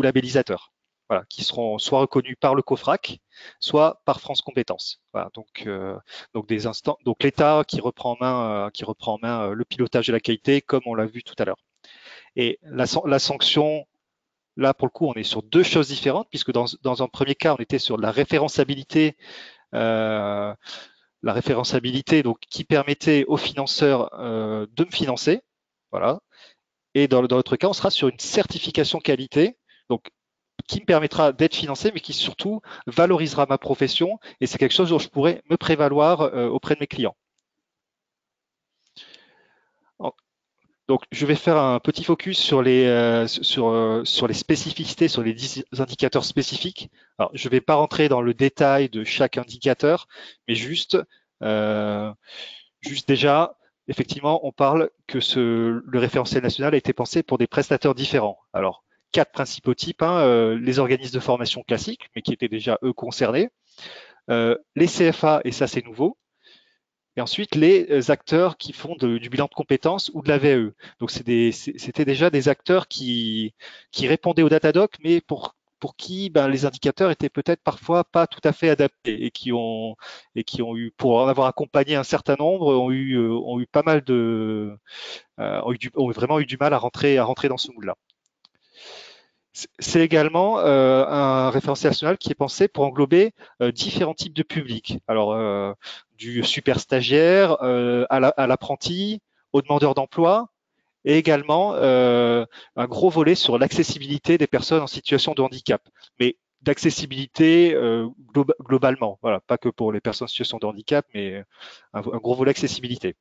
labellisateur, voilà, qui seront soit reconnus par le COFRAC, soit par France Compétences. Voilà, donc l'État qui reprend en main le pilotage de la qualité, comme on l'a vu tout à l'heure. Et la sanction. Là, pour le coup, on est sur deux choses différentes, puisque dans un premier cas, on était sur la référentialité, donc qui permettait aux financeurs de me financer, voilà. Et dans l'autre cas, on sera sur une certification qualité, donc qui me permettra d'être financé, mais qui surtout valorisera ma profession, et c'est quelque chose dont je pourrais me prévaloir auprès de mes clients. Donc, je vais faire un petit focus sur les spécificités, sur les 10 indicateurs spécifiques. Alors, je ne vais pas rentrer dans le détail de chaque indicateur, mais juste déjà, effectivement, on parle que le référentiel national a été pensé pour des prestataires différents. Alors, 4 principaux types, hein, les organismes de formation classiques, mais qui étaient déjà eux concernés, les CFA, et ça c'est nouveau, et ensuite les acteurs qui font du bilan de compétences ou de la VAE. Donc c'était déjà des acteurs qui répondaient au Datadoc, mais pour qui ben, les indicateurs étaient peut-être parfois pas tout à fait adaptés et qui ont eu, pour en avoir accompagné un certain nombre, ont eu pas mal ont vraiment eu du mal à rentrer dans ce moule-là. C'est également un référentiel national qui est pensé pour englober différents types de publics. Alors, du super stagiaire à l'apprenti, au demandeur d'emploi, et également un gros volet sur l'accessibilité des personnes en situation de handicap. Mais d'accessibilité globalement, voilà, pas que pour les personnes en situation de handicap, mais un gros volet accessibilité.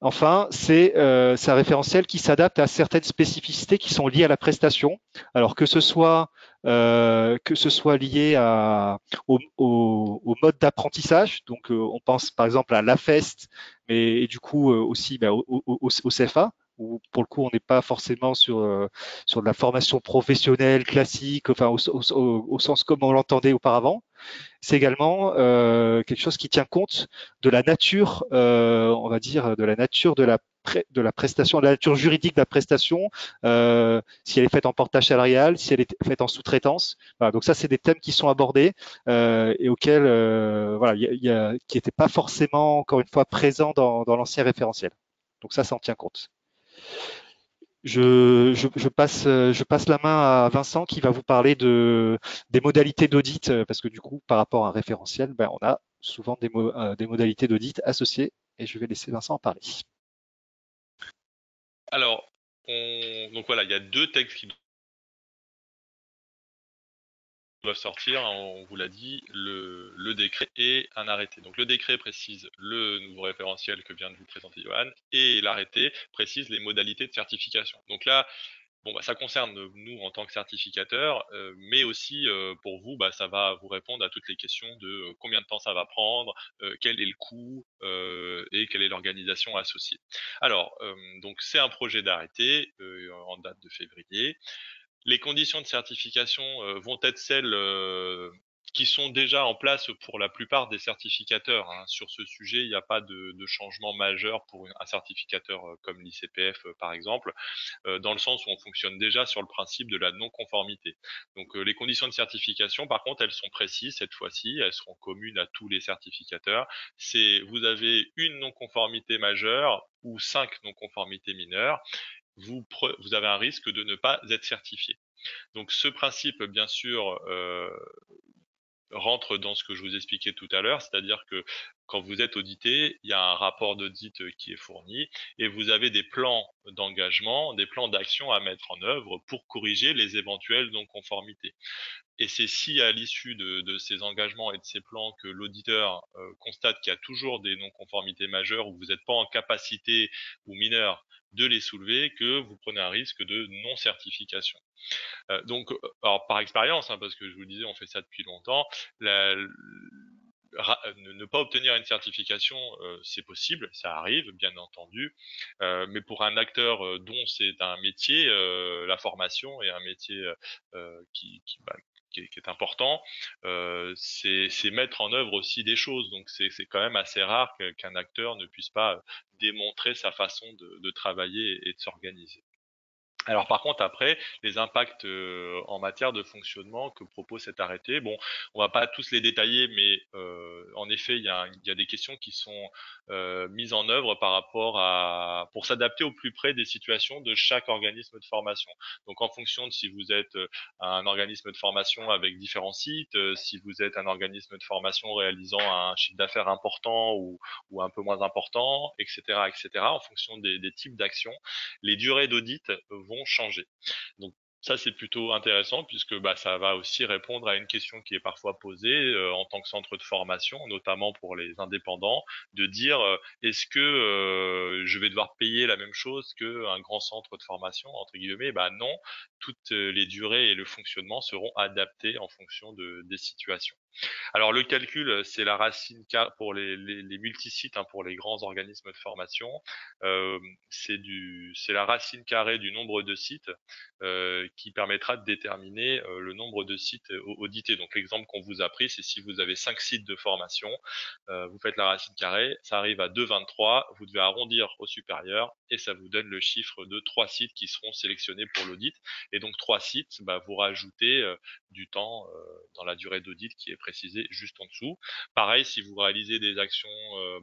Enfin, c'est un référentiel qui s'adapte à certaines spécificités qui sont liées à la prestation. Alors que ce soit lié au mode d'apprentissage. Donc, on pense par exemple à l'AFEST, mais et du coup aussi au CFA, où pour le coup on n'est pas forcément sur de la formation professionnelle classique, enfin au sens comme on l'entendait auparavant. C'est également quelque chose qui tient compte de la nature, on va dire, de la nature de la prestation, de la nature juridique de la prestation, si elle est faite en portage salarial, si elle est faite en sous-traitance. Voilà, donc ça, c'est des thèmes qui sont abordés et auxquels, voilà, qui n'étaient pas forcément, encore une fois, présents dans l'ancien référentiel. Donc ça en tient compte. Je passe la main à Vincent qui va vous parler des modalités d'audit, parce que du coup, par rapport à un référentiel, ben, on a souvent des modalités d'audit associées et je vais laisser Vincent en parler. Alors, donc voilà, il y a 2 textes qui doivent sortir, hein, on vous l'a dit, le décret et un arrêté. Donc le décret précise le nouveau référentiel que vient de vous présenter Johan, et l'arrêté précise les modalités de certification. Donc là, bon, bah, ça concerne nous en tant que certificateurs, mais aussi pour vous, bah, ça va vous répondre à toutes les questions de combien de temps ça va prendre, quel est le coût et quelle est l'organisation associée. Alors, donc c'est un projet d'arrêté en date de février. Les conditions de certification vont être celles qui sont déjà en place pour la plupart des certificateurs, hein. Sur ce sujet, il n'y a pas de changement majeur pour un certificateur comme l'ICPF par exemple, dans le sens où on fonctionne déjà sur le principe de la non-conformité. Donc les conditions de certification, par contre, elles sont précises cette fois-ci, elles seront communes à tous les certificateurs. Vous avez une non-conformité majeure ou 5 non-conformités mineures. Vous avez un risque de ne pas être certifié. Donc ce principe, bien sûr, rentre dans ce que je vous expliquais tout à l'heure, c'est-à-dire que quand vous êtes audité, il y a un rapport d'audit qui est fourni et vous avez des plans d'engagement, des plans d'action à mettre en œuvre pour corriger les éventuelles non-conformités. Et c'est si à l'issue de ces engagements et de ces plans que l'auditeur constate qu'il y a toujours des non-conformités majeures ou vous n'êtes pas en capacité ou mineur de les soulever, que vous prenez un risque de non-certification. Donc, alors par expérience, hein, parce que je vous le disais, on fait ça depuis longtemps, ne pas obtenir une certification, c'est possible, ça arrive, bien entendu, mais pour un acteur dont c'est un métier, la formation est un métier qui est important, c'est mettre en œuvre aussi des choses. Donc c'est quand même assez rare qu'un acteur ne puisse pas démontrer sa façon de travailler et de s'organiser. Alors par contre après, les impacts en matière de fonctionnement que propose cet arrêté, bon, on va pas tous les détailler, mais en effet, il y a des questions qui sont mises en œuvre pour s'adapter au plus près des situations de chaque organisme de formation. Donc en fonction de si vous êtes un organisme de formation avec différents sites, si vous êtes un organisme de formation réalisant un chiffre d'affaires important ou un peu moins important, etc., etc., en fonction des types d'actions, les durées d'audit vont changer. Donc ça c'est plutôt intéressant puisque bah, ça va aussi répondre à une question qui est parfois posée en tant que centre de formation, notamment pour les indépendants, de dire est-ce que je vais devoir payer la même chose qu'un grand centre de formation entre guillemets. Bah non, toutes les durées et le fonctionnement seront adaptés en fonction des situations. Alors le calcul, c'est la racine pour les multisites, hein, pour les grands organismes de formation. C'est la racine carrée du nombre de sites qui permettra de déterminer le nombre de sites audités. Donc l'exemple qu'on vous a pris, c'est si vous avez 5 sites de formation, vous faites la racine carrée, ça arrive à 2,23, vous devez arrondir au supérieur et ça vous donne le chiffre de 3 sites qui seront sélectionnés pour l'audit. Et donc 3 sites, bah, vous rajoutez du temps dans la durée d'audit qui est précisée juste en dessous. Pareil, si vous réalisez des actions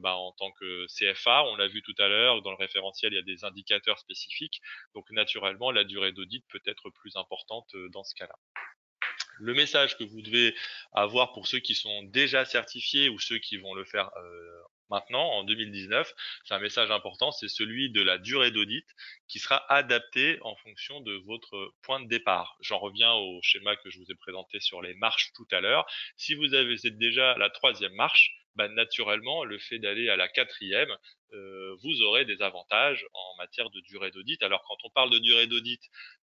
en tant que CFA, on l'a vu tout à l'heure, dans le référentiel, il y a des indicateurs spécifiques. Donc naturellement, la durée d'audit peut être plus importante dans ce cas-là. Le message que vous devez avoir pour ceux qui sont déjà certifiés ou ceux qui vont le faire maintenant, en 2019, c'est un message important, c'est celui de la durée d'audit qui sera adapté en fonction de votre point de départ. J'en reviens au schéma que je vous ai présenté sur les marches tout à l'heure. Si vous êtes déjà à la 3e marche, bah, naturellement, le fait d'aller à la 4e, vous aurez des avantages en matière de durée d'audit. Alors quand on parle de durée d'audit,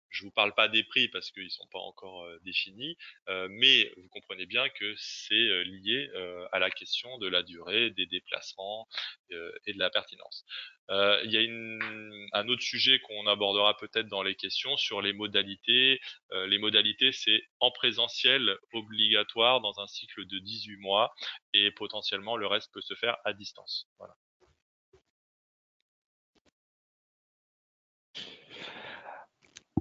je vous parle pas des prix parce qu'ils sont pas encore définis, mais vous comprenez bien que c'est lié à la question de la durée, des déplacements et de la pertinence. Il y a un autre sujet qu'on abordera peut-être dans les questions sur les modalités. Les modalités, c'est en présentiel obligatoire dans un cycle de 18 mois et potentiellement le reste peut se faire à distance. Voilà.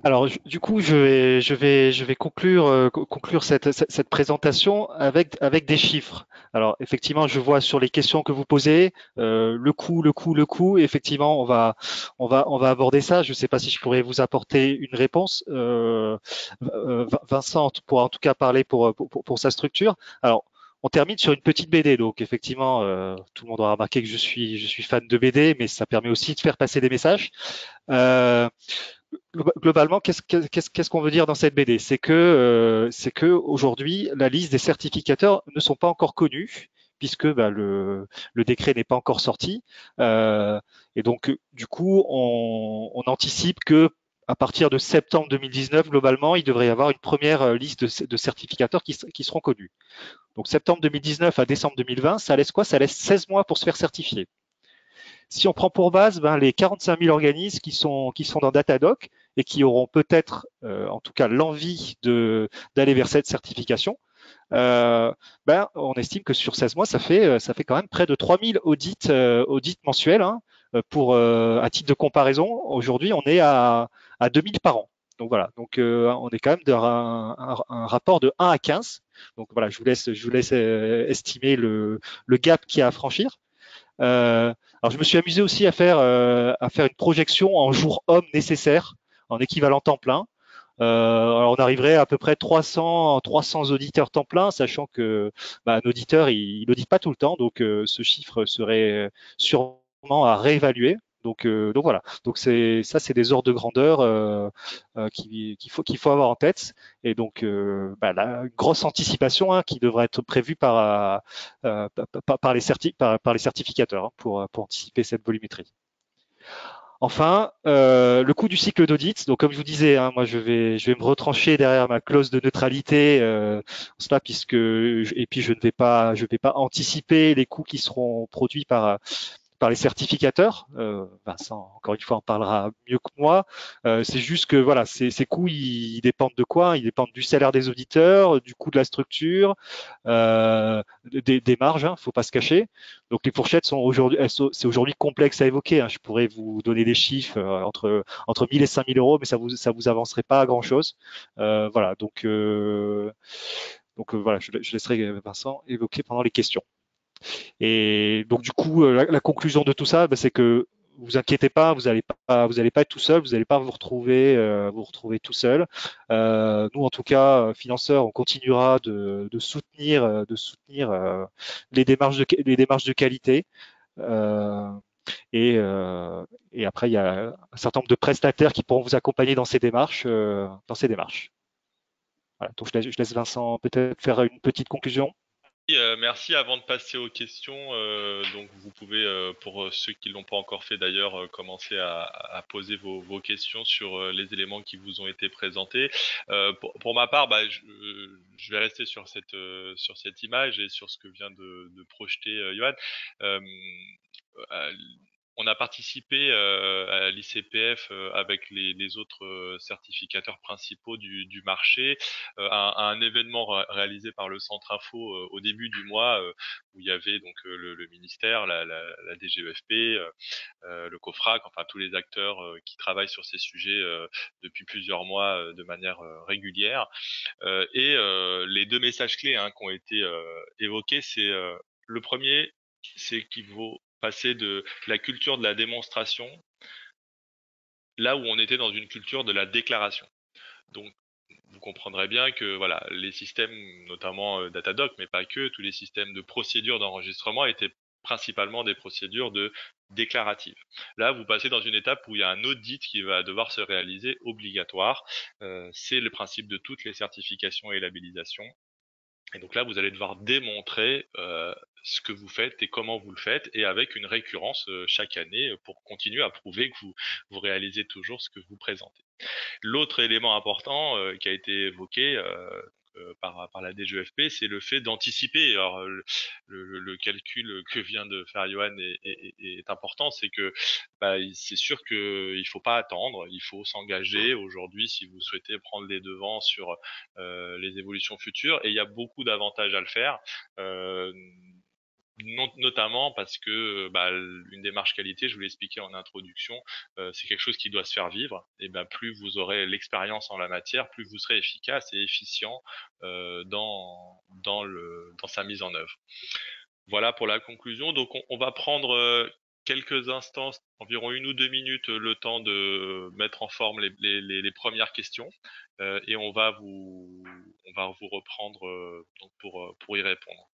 Alors, du coup, je vais conclure cette présentation avec des chiffres. Alors, effectivement, je vois sur les questions que vous posez, le coût. Effectivement, on va aborder ça. Je ne sais pas si je pourrais vous apporter une réponse. Vincent pourra en tout cas parler pour sa structure. Alors, on termine sur une petite BD, donc effectivement, tout le monde aura remarqué que je suis fan de BD, mais ça permet aussi de faire passer des messages. Euh, Globalement, qu'est-ce qu'on veut dire dans cette BD? C'est que aujourd'hui, la liste des certificateurs ne sont pas encore connus puisque bah, le décret n'est pas encore sorti. Et donc, du coup, on anticipe que à partir de septembre 2019, globalement, il devrait y avoir une première liste de certificateurs qui seront connus. Donc, septembre 2019 à décembre 2020, ça laisse quoi? Ça laisse 16 mois pour se faire certifier. Si on prend pour base les 45 000 organismes qui sont dans Datadoc et qui auront peut-être, en tout cas, l'envie d'aller vers cette certification, on estime que sur 16 mois, ça fait quand même près de 3000 audits mensuels. Hein, à titre de comparaison, aujourd'hui, on est à 2000 par an. Donc voilà, donc on est quand même dans un rapport de 1 à 15. Donc voilà, je vous laisse estimer le gap qu'il y a à franchir. Alors je me suis amusé aussi à faire une projection en jours hommes nécessaires, en équivalent temps plein. Alors on arriverait à peu près 300 auditeurs temps plein, sachant que un auditeur il audite pas tout le temps, donc ce chiffre serait sûrement à réévaluer. Donc voilà. Donc c'est des ordres de grandeur qu'il faut avoir en tête. Et donc la grosse anticipation qui devrait être prévue par les certificateurs pour anticiper cette volumétrie. Enfin, le coût du cycle d'audit. Donc, comme je vous disais, moi, je vais me retrancher derrière ma clause de neutralité, cela puisque et puis je vais pas anticiper les coûts qui seront produits par les certificateurs. Vincent, encore une fois, en parlera mieux que moi. C'est juste que voilà, ces coûts, ils dépendent de quoi? Ils dépendent du salaire des auditeurs, du coût de la structure, des marges. Faut pas se cacher. Donc les fourchettes sont aujourd'hui, c'est aujourd'hui complexe à évoquer. Je pourrais vous donner des chiffres entre 1000 et 5000 euros, mais ça vous avancerait pas à grand chose. Voilà. Donc voilà, je laisserai Vincent évoquer pendant les questions. Et donc du coup, la conclusion de tout ça, c'est que vous inquiétez pas, vous allez pas être tout seul, vous n'allez pas vous retrouver tout seul. Nous, en tout cas, financeurs, on continuera de soutenir les démarches de qualité. Euh, et après, il y a un certain nombre de prestataires qui pourront vous accompagner dans ces démarches. Voilà, donc je laisse Vincent peut-être faire une petite conclusion. Merci. Avant de passer aux questions, donc vous pouvez, pour ceux qui l'ont pas encore fait d'ailleurs, commencer à poser vos questions sur les éléments qui vous ont été présentés. Pour ma part, je vais rester sur cette image et sur ce que vient de projeter Johan. Euh, euh, on a participé à l'ICPF avec les autres certificateurs principaux du marché à un événement réalisé par le Centre Info au début du mois où il y avait donc le ministère, la DGEFP, le COFRAC, enfin tous les acteurs qui travaillent sur ces sujets depuis plusieurs mois de manière régulière. Les deux messages clés qui ont été évoqués, c'est le premier, c'est qu'il faut passer de la culture de la démonstration là où on était dans une culture de la déclaration. Donc, vous comprendrez bien que voilà, les systèmes, notamment Datadog, mais pas que, tous les systèmes de procédures d'enregistrement étaient principalement des procédures de déclaratives. Là, vous passez dans une étape où il y a un audit qui va devoir se réaliser obligatoire. C'est le principe de toutes les certifications et labellisations. Et donc là, vous allez devoir démontrer ce que vous faites et comment vous le faites, et avec une récurrence chaque année pour continuer à prouver que vous réalisez toujours ce que vous présentez. L'autre élément important qui a été évoqué par la DGEFP, c'est le fait d'anticiper. Alors le calcul que vient de faire Johan est important, c'est que c'est sûr qu'il faut pas attendre, il faut s'engager aujourd'hui si vous souhaitez prendre les devants sur les évolutions futures, et il y a beaucoup d'avantages à le faire. Euh, Notamment parce que une démarche qualité, je vous l'ai expliqué en introduction, c'est quelque chose qui doit se faire vivre. Et plus vous aurez l'expérience en la matière, plus vous serez efficace et efficient dans sa mise en œuvre. Voilà pour la conclusion. Donc on va prendre quelques instants, environ 1 ou 2 minutes, le temps de mettre en forme les premières questions, et on va vous reprendre donc pour y répondre.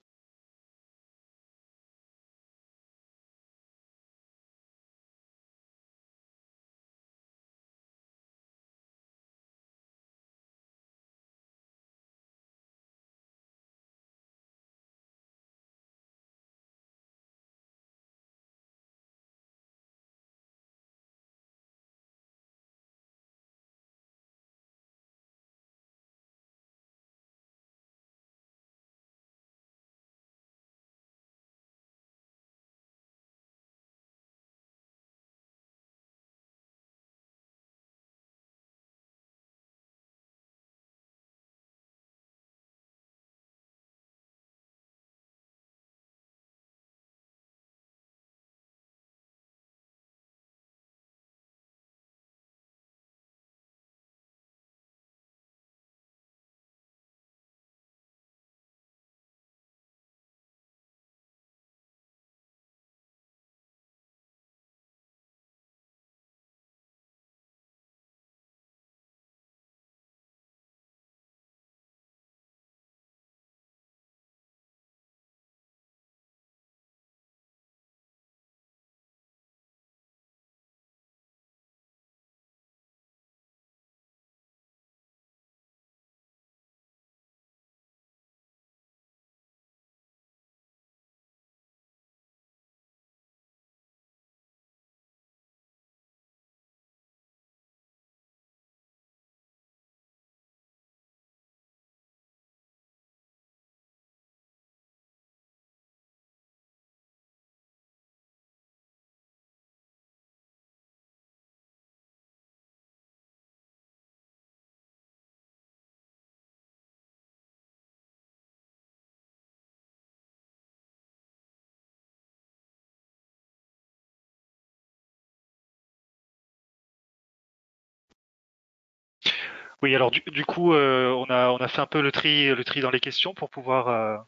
Oui, alors du coup, on a fait un peu le tri dans les questions pour pouvoir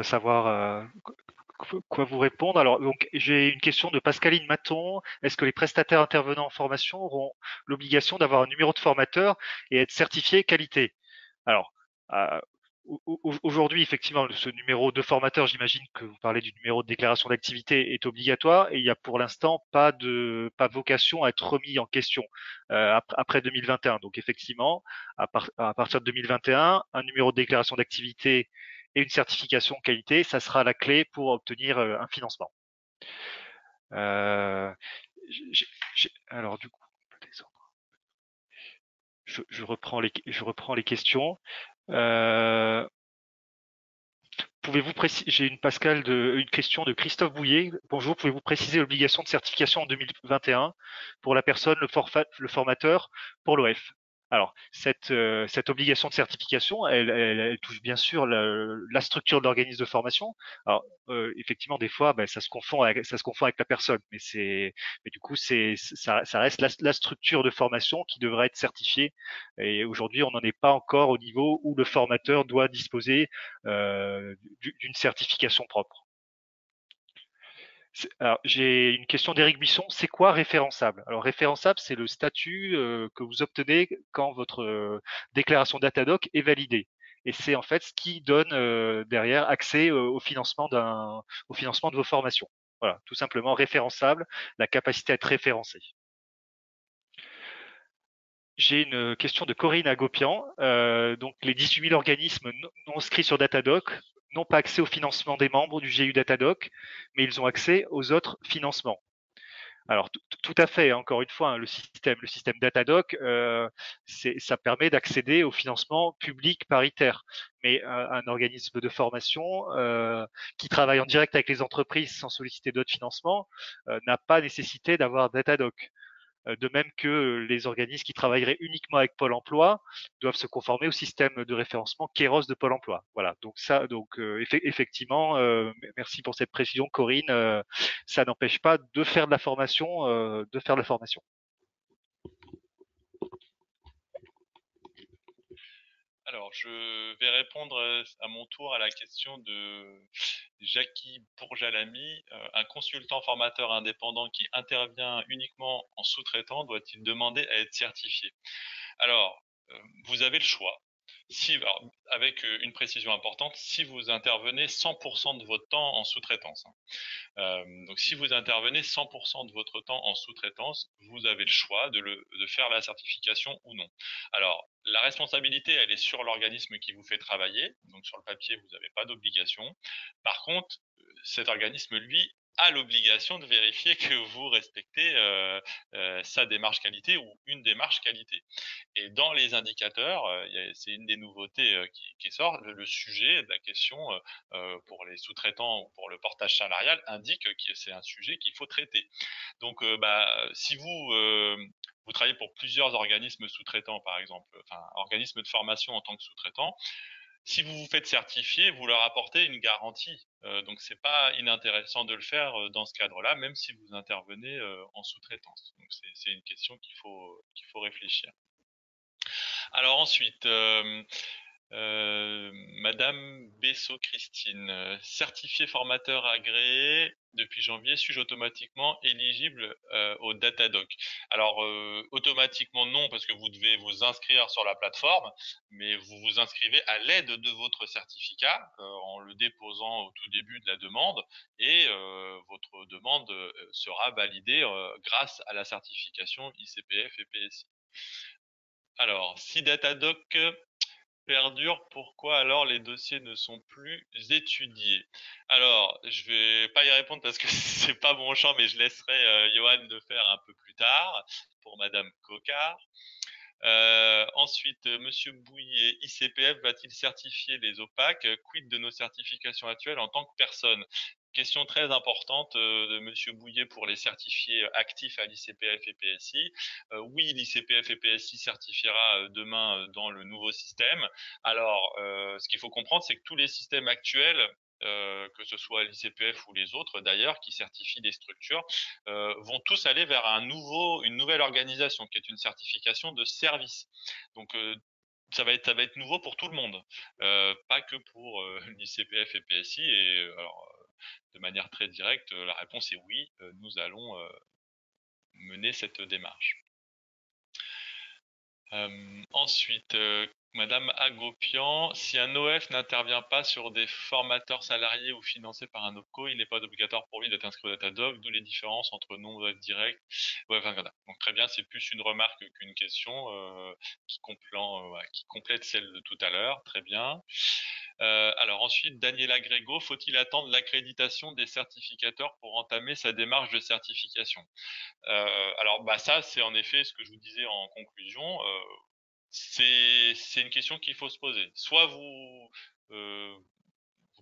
savoir quoi vous répondre. Alors, donc, j'ai une question de Pascaline Maton. Est-ce que les prestataires intervenant en formation auront l'obligation d'avoir un numéro de formateur et être certifiés qualité? Alors, euh, aujourd'hui, effectivement, ce numéro de formateur, j'imagine que vous parlez du numéro de déclaration d'activité, est obligatoire, et il n'y a pour l'instant pas vocation à être remis en question après 2021. Donc, effectivement, à partir de 2021, un numéro de déclaration d'activité et une certification qualité, ça sera la clé pour obtenir un financement. Alors du coup, je reprends les questions. Pouvez-vous préciser, j'ai une question de Christophe Bouillet. Bonjour, pouvez-vous préciser l'obligation de certification en 2021 pour la personne, le formateur, pour l'OF? Alors, cette obligation de certification, elle touche bien sûr la structure de l'organisme de formation. Alors, effectivement, des fois, ça se confond avec la personne, mais du coup, ça reste la structure de formation qui devrait être certifiée. Et aujourd'hui, on n'en est pas encore au niveau où le formateur doit disposer d'une certification propre. Alors, j'ai une question d'Éric Buisson. C'est quoi référençable? Alors, référençable, c'est le statut que vous obtenez quand votre déclaration Datadoc est validée. Et c'est en fait ce qui donne derrière accès au financement de vos formations. Voilà, tout simplement référençable, la capacité à être référencé. J'ai une question de Corinne Agopian. Donc, les 18 000 organismes non inscrits sur Datadoc n'ont pas accès au financement des membres du GU Datadoc, mais ils ont accès aux autres financements. Alors, tout à fait, encore une fois, le système Datadoc, ça permet d'accéder au financement public paritaire. Mais un organisme de formation qui travaille en direct avec les entreprises sans solliciter d'autres financements n'a pas nécessité d'avoir Datadoc. De même que les organismes qui travailleraient uniquement avec Pôle emploi doivent se conformer au système de référencement Kéros de Pôle emploi. Voilà, donc effectivement, merci pour cette précision, Corinne. Ça n'empêche pas de faire de la formation. Alors, je vais répondre à mon tour à la question de Jackie Bourjalami. Un consultant formateur indépendant qui intervient uniquement en sous-traitant doit-il demander à être certifié? Alors, vous avez le choix. Avec une précision importante, si vous intervenez 100% de votre temps en sous-traitance. Donc, si vous intervenez 100% de votre temps en sous-traitance, vous avez le choix de faire la certification ou non. Alors, la responsabilité, elle est sur l'organisme qui vous fait travailler. Donc, sur le papier, vous n'avez pas d'obligation. Par contre, cet organisme, lui, a l'obligation de vérifier que vous respectez sa démarche qualité ou une démarche qualité. Et dans les indicateurs, c'est une des nouveautés qui sort, le sujet de la question pour les sous-traitants ou pour le portage salarial indique que c'est un sujet qu'il faut traiter. Donc, si vous travaillez pour plusieurs organismes sous-traitants, par exemple, enfin, organismes de formation en tant que sous-traitant, si vous vous faites certifier, vous leur apportez une garantie. Donc, c'est pas inintéressant de le faire dans ce cadre-là, même si vous intervenez en sous-traitance. Donc, c'est une question qu'il faut réfléchir. Alors ensuite, Madame Bessot-Christine, certifié formateur agréé depuis janvier, suis-je automatiquement éligible au Datadoc? Alors, automatiquement non, parce que vous devez vous inscrire sur la plateforme, mais vous vous inscrivez à l'aide de votre certificat en le déposant au tout début de la demande, et votre demande sera validée grâce à la certification ICPF et PSI. Alors, si Datadoc perdure, pourquoi alors les dossiers ne sont plus étudiés? Alors, je vais pas y répondre parce que c'est pas mon champ, mais je laisserai Johan le faire un peu plus tard pour Madame Cocard. Ensuite, Monsieur Bouillet, ICPF va-t-il certifier les OPAC? Quid de nos certifications actuelles en tant que personne? Question très importante de Monsieur Bouillet pour les certifiés actifs à l'ICPF et PSI. Oui, l'ICPF et PSI certifiera demain dans le nouveau système. Alors, ce qu'il faut comprendre, c'est que tous les systèmes actuels, que ce soit l'ICPF ou les autres d'ailleurs, qui certifient des structures, vont tous aller vers une nouvelle organisation qui est une certification de service. Donc, ça va être nouveau pour tout le monde, pas que pour l'ICPF et PSI. Et alors, de manière très directe, la réponse est oui, nous allons mener cette démarche. Ensuite, Madame Agopian, si un OF n'intervient pas sur des formateurs salariés ou financés par un OPCO, il n'est pas obligatoire pour lui d'être inscrit au Datadoc, d'où les différences entre non-OF direct. Ouais, enfin, voilà. Donc très bien, c'est plus une remarque qu'une question qui complète celle de tout à l'heure. Très bien. Alors ensuite, Daniela Grégo, faut-il attendre l'accréditation des certificateurs pour entamer sa démarche de certification? Alors ça, c'est en effet ce que je vous disais en conclusion. C'est une question qu'il faut se poser. Soit vous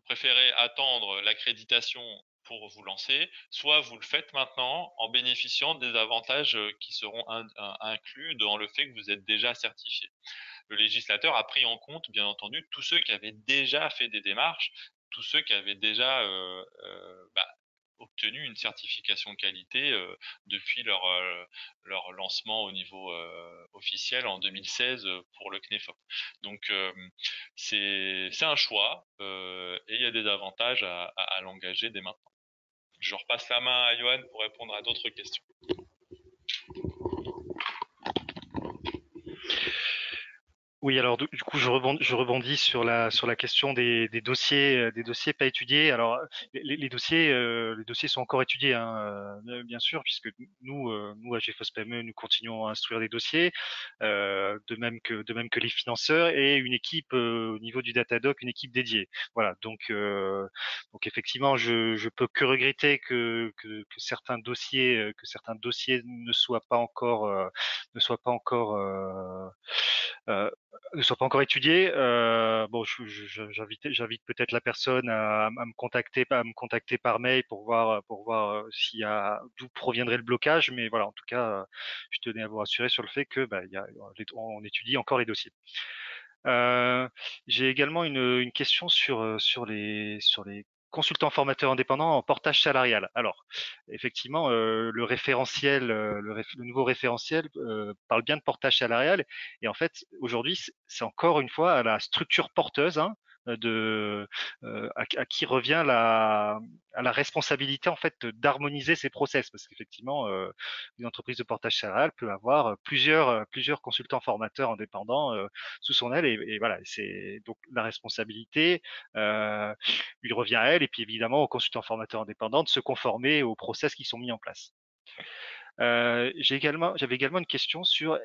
préférez attendre l'accréditation pour vous lancer, soit vous le faites maintenant en bénéficiant des avantages qui seront inclus dans le fait que vous êtes déjà certifié. Le législateur a pris en compte, bien entendu, tous ceux qui avaient déjà fait des démarches, tous ceux qui avaient déjà obtenu une certification qualité depuis leur lancement au niveau officiel en 2016 pour le CNEFOP. Donc c'est un choix et il y a des avantages à l'engager dès maintenant. Je repasse la main à Johan pour répondre à d'autres questions. Oui, alors du coup, je rebondis sur la question des dossiers pas étudiés. Alors les dossiers sont encore étudiés, hein, bien sûr, puisque nous à GFOS PME, nous continuons à instruire des dossiers, de même que les financeurs et une équipe au niveau du Datadoc, une équipe dédiée. Voilà, donc effectivement, je peux que regretter que certains dossiers ne soient pas encore ne soit pas encore étudié. Bon, j'invite peut-être la personne à me contacter par mail pour voir s'il y a d'où proviendrait le blocage. Mais voilà, en tout cas, je tenais à vous rassurer sur le fait que on étudie encore les dossiers. J'ai également une question sur les consultants formateurs indépendants en portage salarial. Alors, effectivement, le nouveau référentiel parle bien de portage salarial, et en fait, aujourd'hui, c'est encore une fois à la structure porteuse, hein, à qui revient à la responsabilité en fait d'harmoniser ces process, parce qu'effectivement, une entreprise de portage salarial peut avoir plusieurs consultants formateurs indépendants sous son aile, et voilà, c'est donc la responsabilité lui revient à elle, et puis évidemment aux consultants formateurs indépendants de se conformer aux process qui sont mis en place. J'avais également une question sur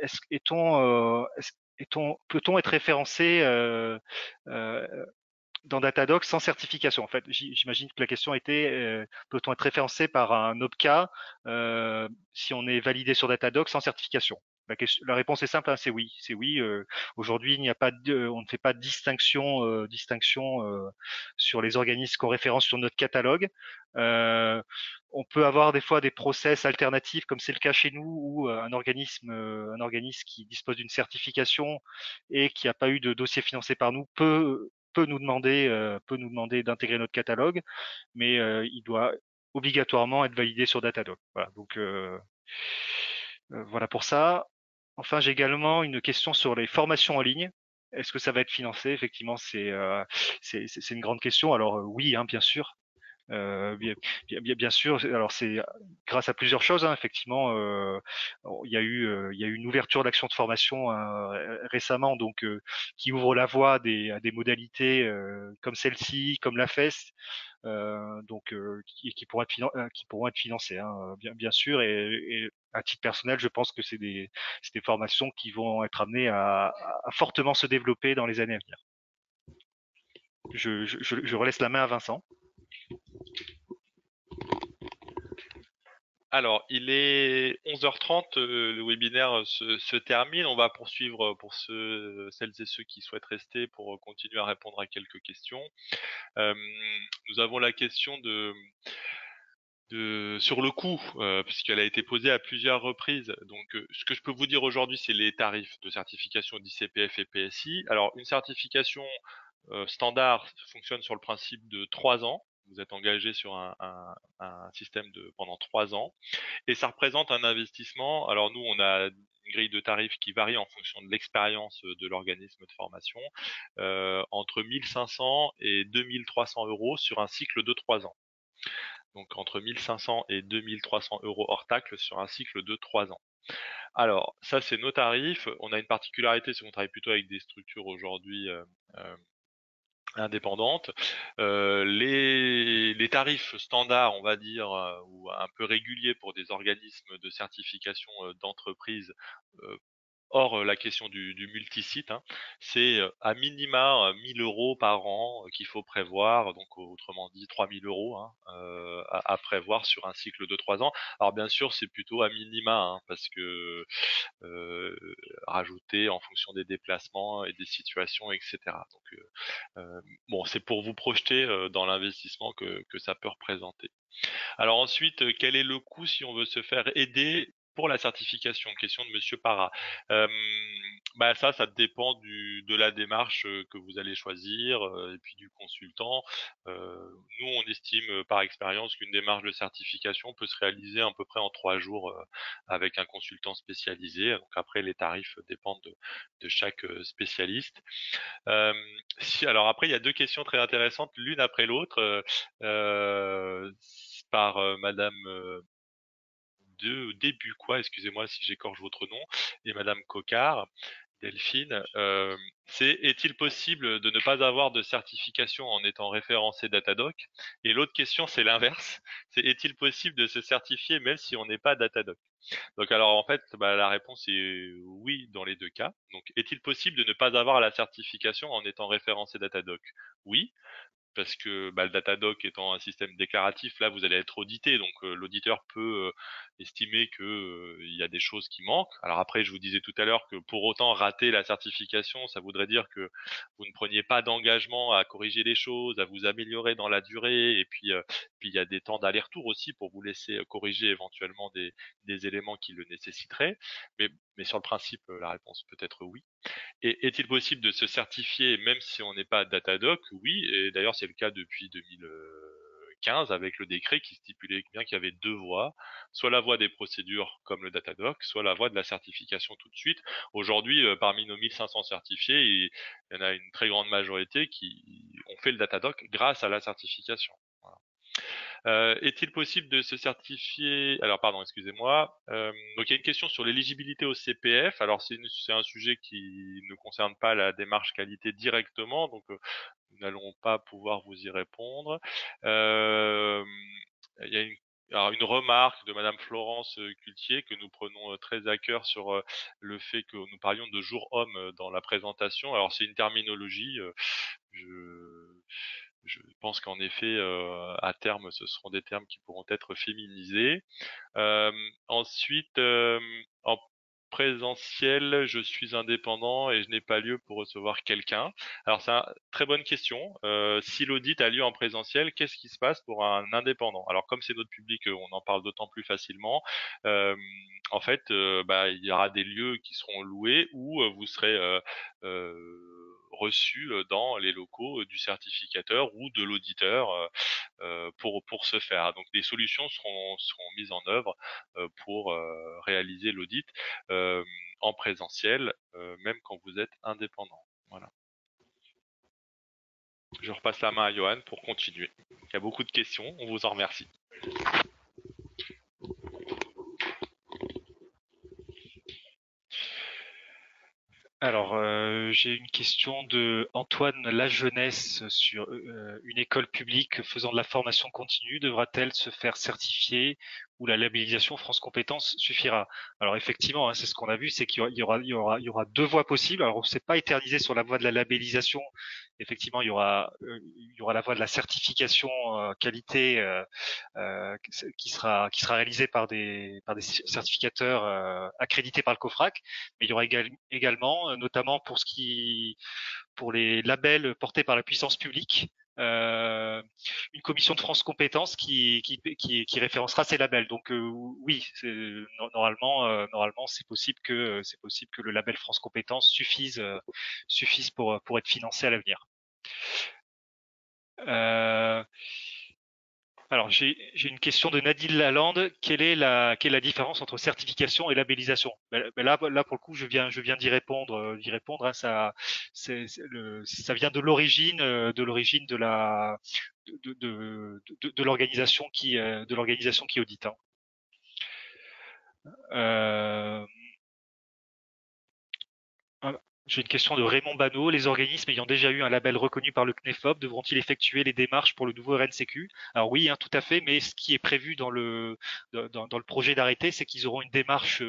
peut-on être référencé dans Datadoc sans certification? En fait, j'imagine que la question était peut-on être référencé par un OPCA si on est validé sur Datadoc sans certification? La réponse est simple, hein, c'est oui. C'est oui. Aujourd'hui, on ne fait pas de distinction sur les organismes qu'on référence sur notre catalogue. On peut avoir des fois des process alternatifs, comme c'est le cas chez nous, où un organisme qui dispose d'une certification et qui n'a pas eu de dossier financé par nous peut nous demander d'intégrer notre catalogue, mais il doit obligatoirement être validé sur Datadoc. Voilà, donc voilà pour ça. Enfin, j'ai également une question sur les formations en ligne. Est-ce que ça va être financé? Effectivement, c'est une grande question. Alors oui, hein, bien sûr. Bien sûr. Alors c'est grâce à plusieurs choses, hein, effectivement. Il y a eu une ouverture d'action de formation récemment, donc qui ouvre la voie à des modalités comme celle-ci, comme la FES, qui pourront être financées, hein, bien sûr. Et à titre personnel, je pense que c'est des formations qui vont être amenées à fortement se développer dans les années à venir. Je relaisse la main à Vincent. Alors, il est 11h30, le webinaire se termine. On va poursuivre pour celles et ceux qui souhaitent rester pour continuer à répondre à quelques questions. Nous avons la question sur le coût, puisqu'elle a été posée à plusieurs reprises. Donc, ce que je peux vous dire aujourd'hui, c'est les tarifs de certification d'ICPF et PSI. Alors, une certification standard fonctionne sur le principe de 3 ans. Vous êtes engagé sur un système pendant 3 ans. Et ça représente un investissement. Alors nous, on a une grille de tarifs qui varie en fonction de l'expérience de l'organisme de formation, entre 1500 et 2300 euros sur un cycle de 3 ans. Donc entre 1500 et 2300 euros hors taxe sur un cycle de 3 ans. Alors, ça c'est nos tarifs. On a une particularité, c'est qu'on travaille plutôt avec des structures aujourd'hui indépendantes. Les tarifs standards, on va dire, ou un peu réguliers pour des organismes de certification d'entreprise hors la question du multisite, hein, c'est à minima 1000 euros par an qu'il faut prévoir, donc autrement dit 3000 euros hein, à prévoir sur un cycle de 3 ans. Alors bien sûr, c'est plutôt à minima, hein, parce que rajouter en fonction des déplacements et des situations, etc. Donc bon, c'est pour vous projeter dans l'investissement que ça peut représenter. Alors ensuite, quel est le coût si on veut se faire aider pour la certification? Question de Monsieur Parra. Euh, Bah ça dépend de la démarche que vous allez choisir et puis du consultant. Nous, on estime par expérience qu'une démarche de certification peut se réaliser à peu près en 3 jours avec un consultant spécialisé. Donc après, les tarifs dépendent de chaque spécialiste. Euh, alors après, il y a deux questions très intéressantes, l'une après l'autre, par Madame de début quoi, excusez-moi si j'écorche votre nom, et Madame Cocard, Delphine. Est-il possible de ne pas avoir de certification en étant référencé Datadoc? Et l'autre question, c'est l'inverse. C'est est-il possible de se certifier même si on n'est pas Datadoc? Donc alors en fait, bah, la réponse est oui dans les deux cas. Donc est-il possible de ne pas avoir la certification en étant référencé Datadoc? Oui, parce que bah, le Datadoc étant un système déclaratif, là vous allez être audité, donc l'auditeur peut estimer que il y a des choses qui manquent. Alors après, je vous disais tout à l'heure que pour autant rater la certification, ça voudrait dire que vous ne preniez pas d'engagement à corriger les choses, à vous améliorer dans la durée, et puis il y a des temps d'aller-retour aussi pour vous laisser corriger éventuellement des éléments qui le nécessiteraient. Mais sur le principe, la réponse peut être oui. Et est-il possible de se certifier même si on n'est pas Datadoc? Oui, et d'ailleurs c'est le cas depuis 2015 avec le décret qui stipulait bien qu'il y avait deux voies, soit la voie des procédures comme le Datadoc, soit la voie de la certification tout de suite. Aujourd'hui, parmi nos 1500 certifiés, il y en a une très grande majorité qui ont fait le Datadoc grâce à la certification. Voilà. Est-il possible de se certifier? Alors pardon, excusez-moi. Donc il y a une question sur l'éligibilité au CPF. Alors c'est un sujet qui ne concerne pas la démarche qualité directement, donc nous n'allons pas pouvoir vous y répondre. Il y a une remarque de Madame Florence Cultier que nous prenons très à cœur sur le fait que nous parlions de jour homme dans la présentation. Alors c'est une terminologie. Je, je pense qu'en effet, à terme, ce seront des termes qui pourront être féminisés. Ensuite, en présentiel, je suis indépendant et je n'ai pas lieu pour recevoir quelqu'un. Alors, c'est une très bonne question. Si l'audit a lieu en présentiel, qu'est-ce qui se passe pour un indépendant? Alors, comme c'est notre public, on en parle d'autant plus facilement. Euh, En fait, bah, il y aura des lieux qui seront loués où vous serez reçu dans les locaux du certificateur ou de l'auditeur pour ce faire. Donc des solutions seront mises en œuvre pour réaliser l'audit euh, en présentiel, même quand vous êtes indépendant. Voilà. Je repasse la main à Johan pour continuer. Il y a beaucoup de questions, on vous en remercie. Alors, j'ai une question de Antoine Lajeunesse sur une école publique faisant de la formation continue devra-t-elle se faire certifier ou la labellisation France Compétences suffira? Alors effectivement, hein, c'est ce qu'on a vu, c'est qu'il y aura deux voies possibles. Alors, on ne s'est pas éternisé sur la voie de la labellisation. Effectivement, il y aura la voie de la certification qualité qui sera réalisée par des certificateurs accrédités par le COFRAC, mais il y aura également, notamment pour les labels portés par la puissance publique, une commission de France Compétences qui référencera ces labels. Donc oui, normalement c'est possible que le label France Compétences suffise pour être financé à l'avenir. Alors, j'ai une question de Nadine Lalande. Quelle est la différence entre certification et labellisation? Là, pour le coup, je viens d'y répondre. Hein, ça vient de l'origine, de l'organisation qui audite. Hein. Euh, J'ai une question de Raymond Banneau. Les organismes ayant déjà eu un label reconnu par le CNEFOP devront-ils effectuer les démarches pour le nouveau RNCQ? Alors oui, hein, tout à fait, mais ce qui est prévu dans le projet d'arrêté, c'est qu'ils auront une démarche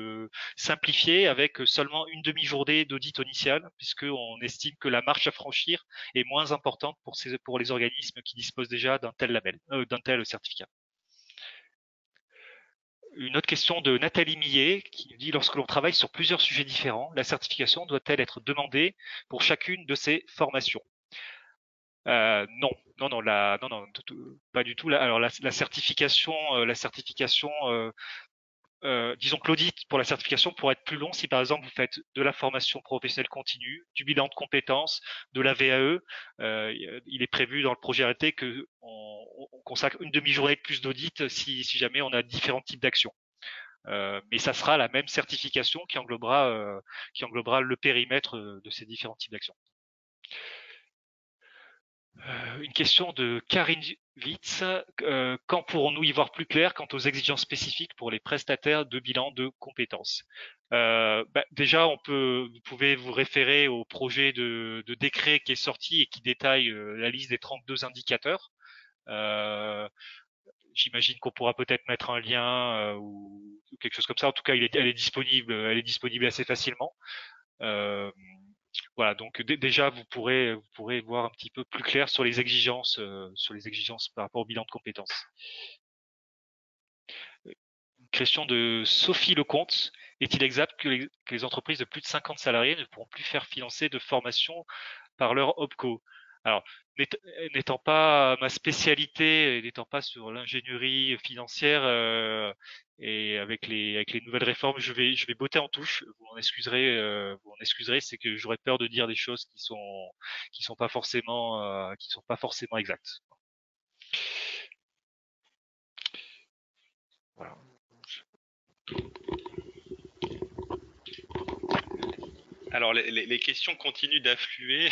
simplifiée avec seulement une demi-journée d'audit initial, puisqu'on estime que la marche à franchir est moins importante pour les organismes qui disposent déjà d'un tel label, d'un tel certificat. Une autre question de Nathalie Millet qui dit lorsque l'on travaille sur plusieurs sujets différents, la certification doit-elle être demandée pour chacune de ces formations? Non, non, non, non, pas du tout. Alors la certification, disons que l'audit pour la certification pourrait être plus long si par exemple vous faites de la formation professionnelle continue, du bilan de compétences, de la VAE. Il est prévu dans le projet arrêté que on consacre une demi-journée de plus d'audit si jamais on a différents types d'actions. Mais ça sera la même certification qui englobera le périmètre de ces différents types d'actions. Une question de Karine Witz. Quand pourrons-nous y voir plus clair quant aux exigences spécifiques pour les prestataires de bilan de compétences? Déjà, vous pouvez vous référer au projet de décret qui est sorti et qui détaille la liste des 32 indicateurs. J'imagine qu'on pourra peut-être mettre un lien ou quelque chose comme ça. En tout cas, elle est disponible assez facilement. Voilà, donc déjà vous pourrez voir un petit peu plus clair sur les exigences par rapport au bilan de compétences. Une question de Sophie Lecomte. Est-il exact que les entreprises de plus de 50 salariés ne pourront plus faire financer de formation par leur OPCO? Alors, n'étant pas ma spécialité, n'étant pas sur l'ingénierie financière et avec les nouvelles réformes, je vais botter en touche. Vous m'en excuserez, c'est que j'aurais peur de dire des choses qui sont pas forcément exactes. Voilà. Alors les questions continuent d'affluer.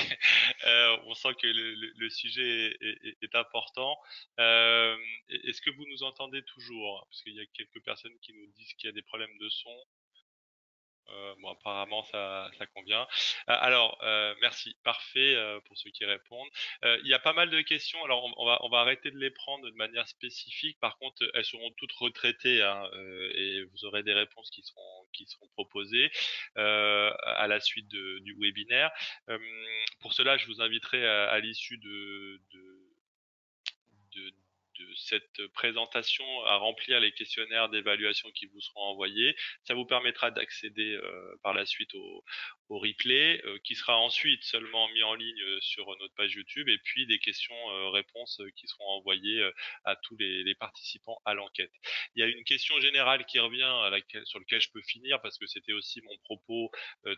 On sent que le sujet est important. Est-ce que vous nous entendez toujours? Parce qu'il y a quelques personnes qui nous disent qu'il y a des problèmes de son. Bon, apparemment, ça convient. Alors, merci. Parfait pour ceux qui répondent. Il y a pas mal de questions. Alors, on va arrêter de les prendre de manière spécifique. Par contre, elles seront toutes retraitées hein, et vous aurez des réponses qui seront proposées à la suite du webinaire. Pour cela, je vous inviterai à l'issue de de cette présentation à remplir les questionnaires d'évaluation qui vous seront envoyés. Ça vous permettra d'accéder par la suite au replay qui sera ensuite seulement mis en ligne sur notre page YouTube et puis des questions-réponses qui seront envoyées à tous les participants à l'enquête. Il y a une question générale qui revient sur laquelle je peux finir parce que c'était aussi mon propos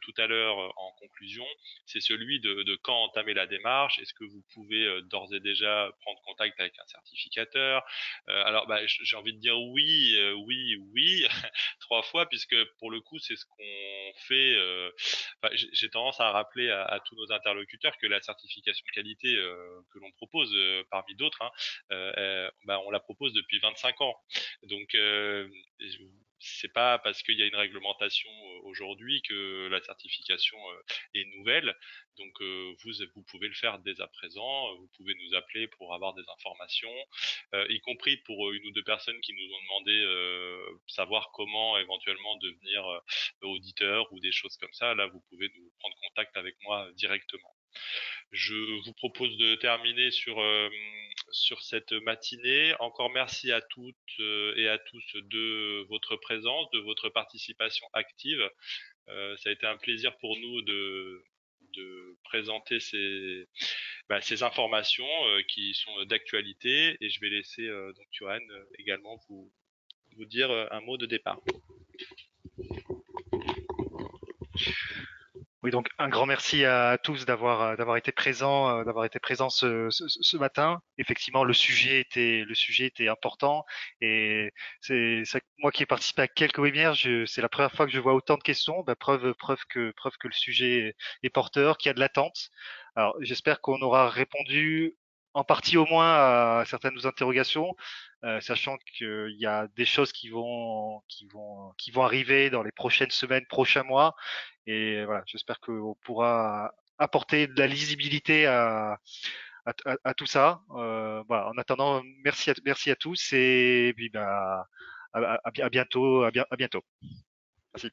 tout à l'heure en conclusion. C'est celui de quand entamer la démarche. Est-ce que vous pouvez d'ores et déjà prendre contact avec un certificateur? Alors, j'ai envie de dire oui, oui, 3 fois, puisque pour le coup, c'est ce qu'on fait. J'ai tendance à rappeler à tous nos interlocuteurs que la certification qualité que l'on propose, parmi d'autres, hein, on la propose depuis 25 ans. Donc, c'est pas parce qu'il y a une réglementation aujourd'hui que la certification est nouvelle. Donc vous pouvez le faire dès à présent. Vous pouvez nous appeler pour avoir des informations, y compris pour une ou deux personnes qui nous ont demandé savoir comment éventuellement devenir auditeur ou des choses comme ça. Là, vous pouvez nous prendre contact avec moi directement. Je vous propose de terminer sur cette matinée. Encore merci à toutes et à tous de votre présence, de votre participation active. Ça a été un plaisir pour nous de présenter ces informations qui sont d'actualité et je vais laisser donc Johan également vous dire un mot de départ. Oui, donc un grand merci à tous d'avoir été présents ce matin. Effectivement, le sujet était important et c'est moi qui ai participé à quelques webinaires, c'est la première fois que je vois autant de questions. Preuve que le sujet est porteur, qu'il y a de l'attente. Alors, j'espère qu'on aura répondu en partie au moins à certaines de nos interrogations. sachant qu'il y a des choses qui vont arriver dans les prochaines semaines, prochains mois. Et voilà, j'espère qu'on pourra apporter de la lisibilité à tout ça. Voilà, en attendant, merci à tous et puis bah, à bientôt, à bientôt. Merci.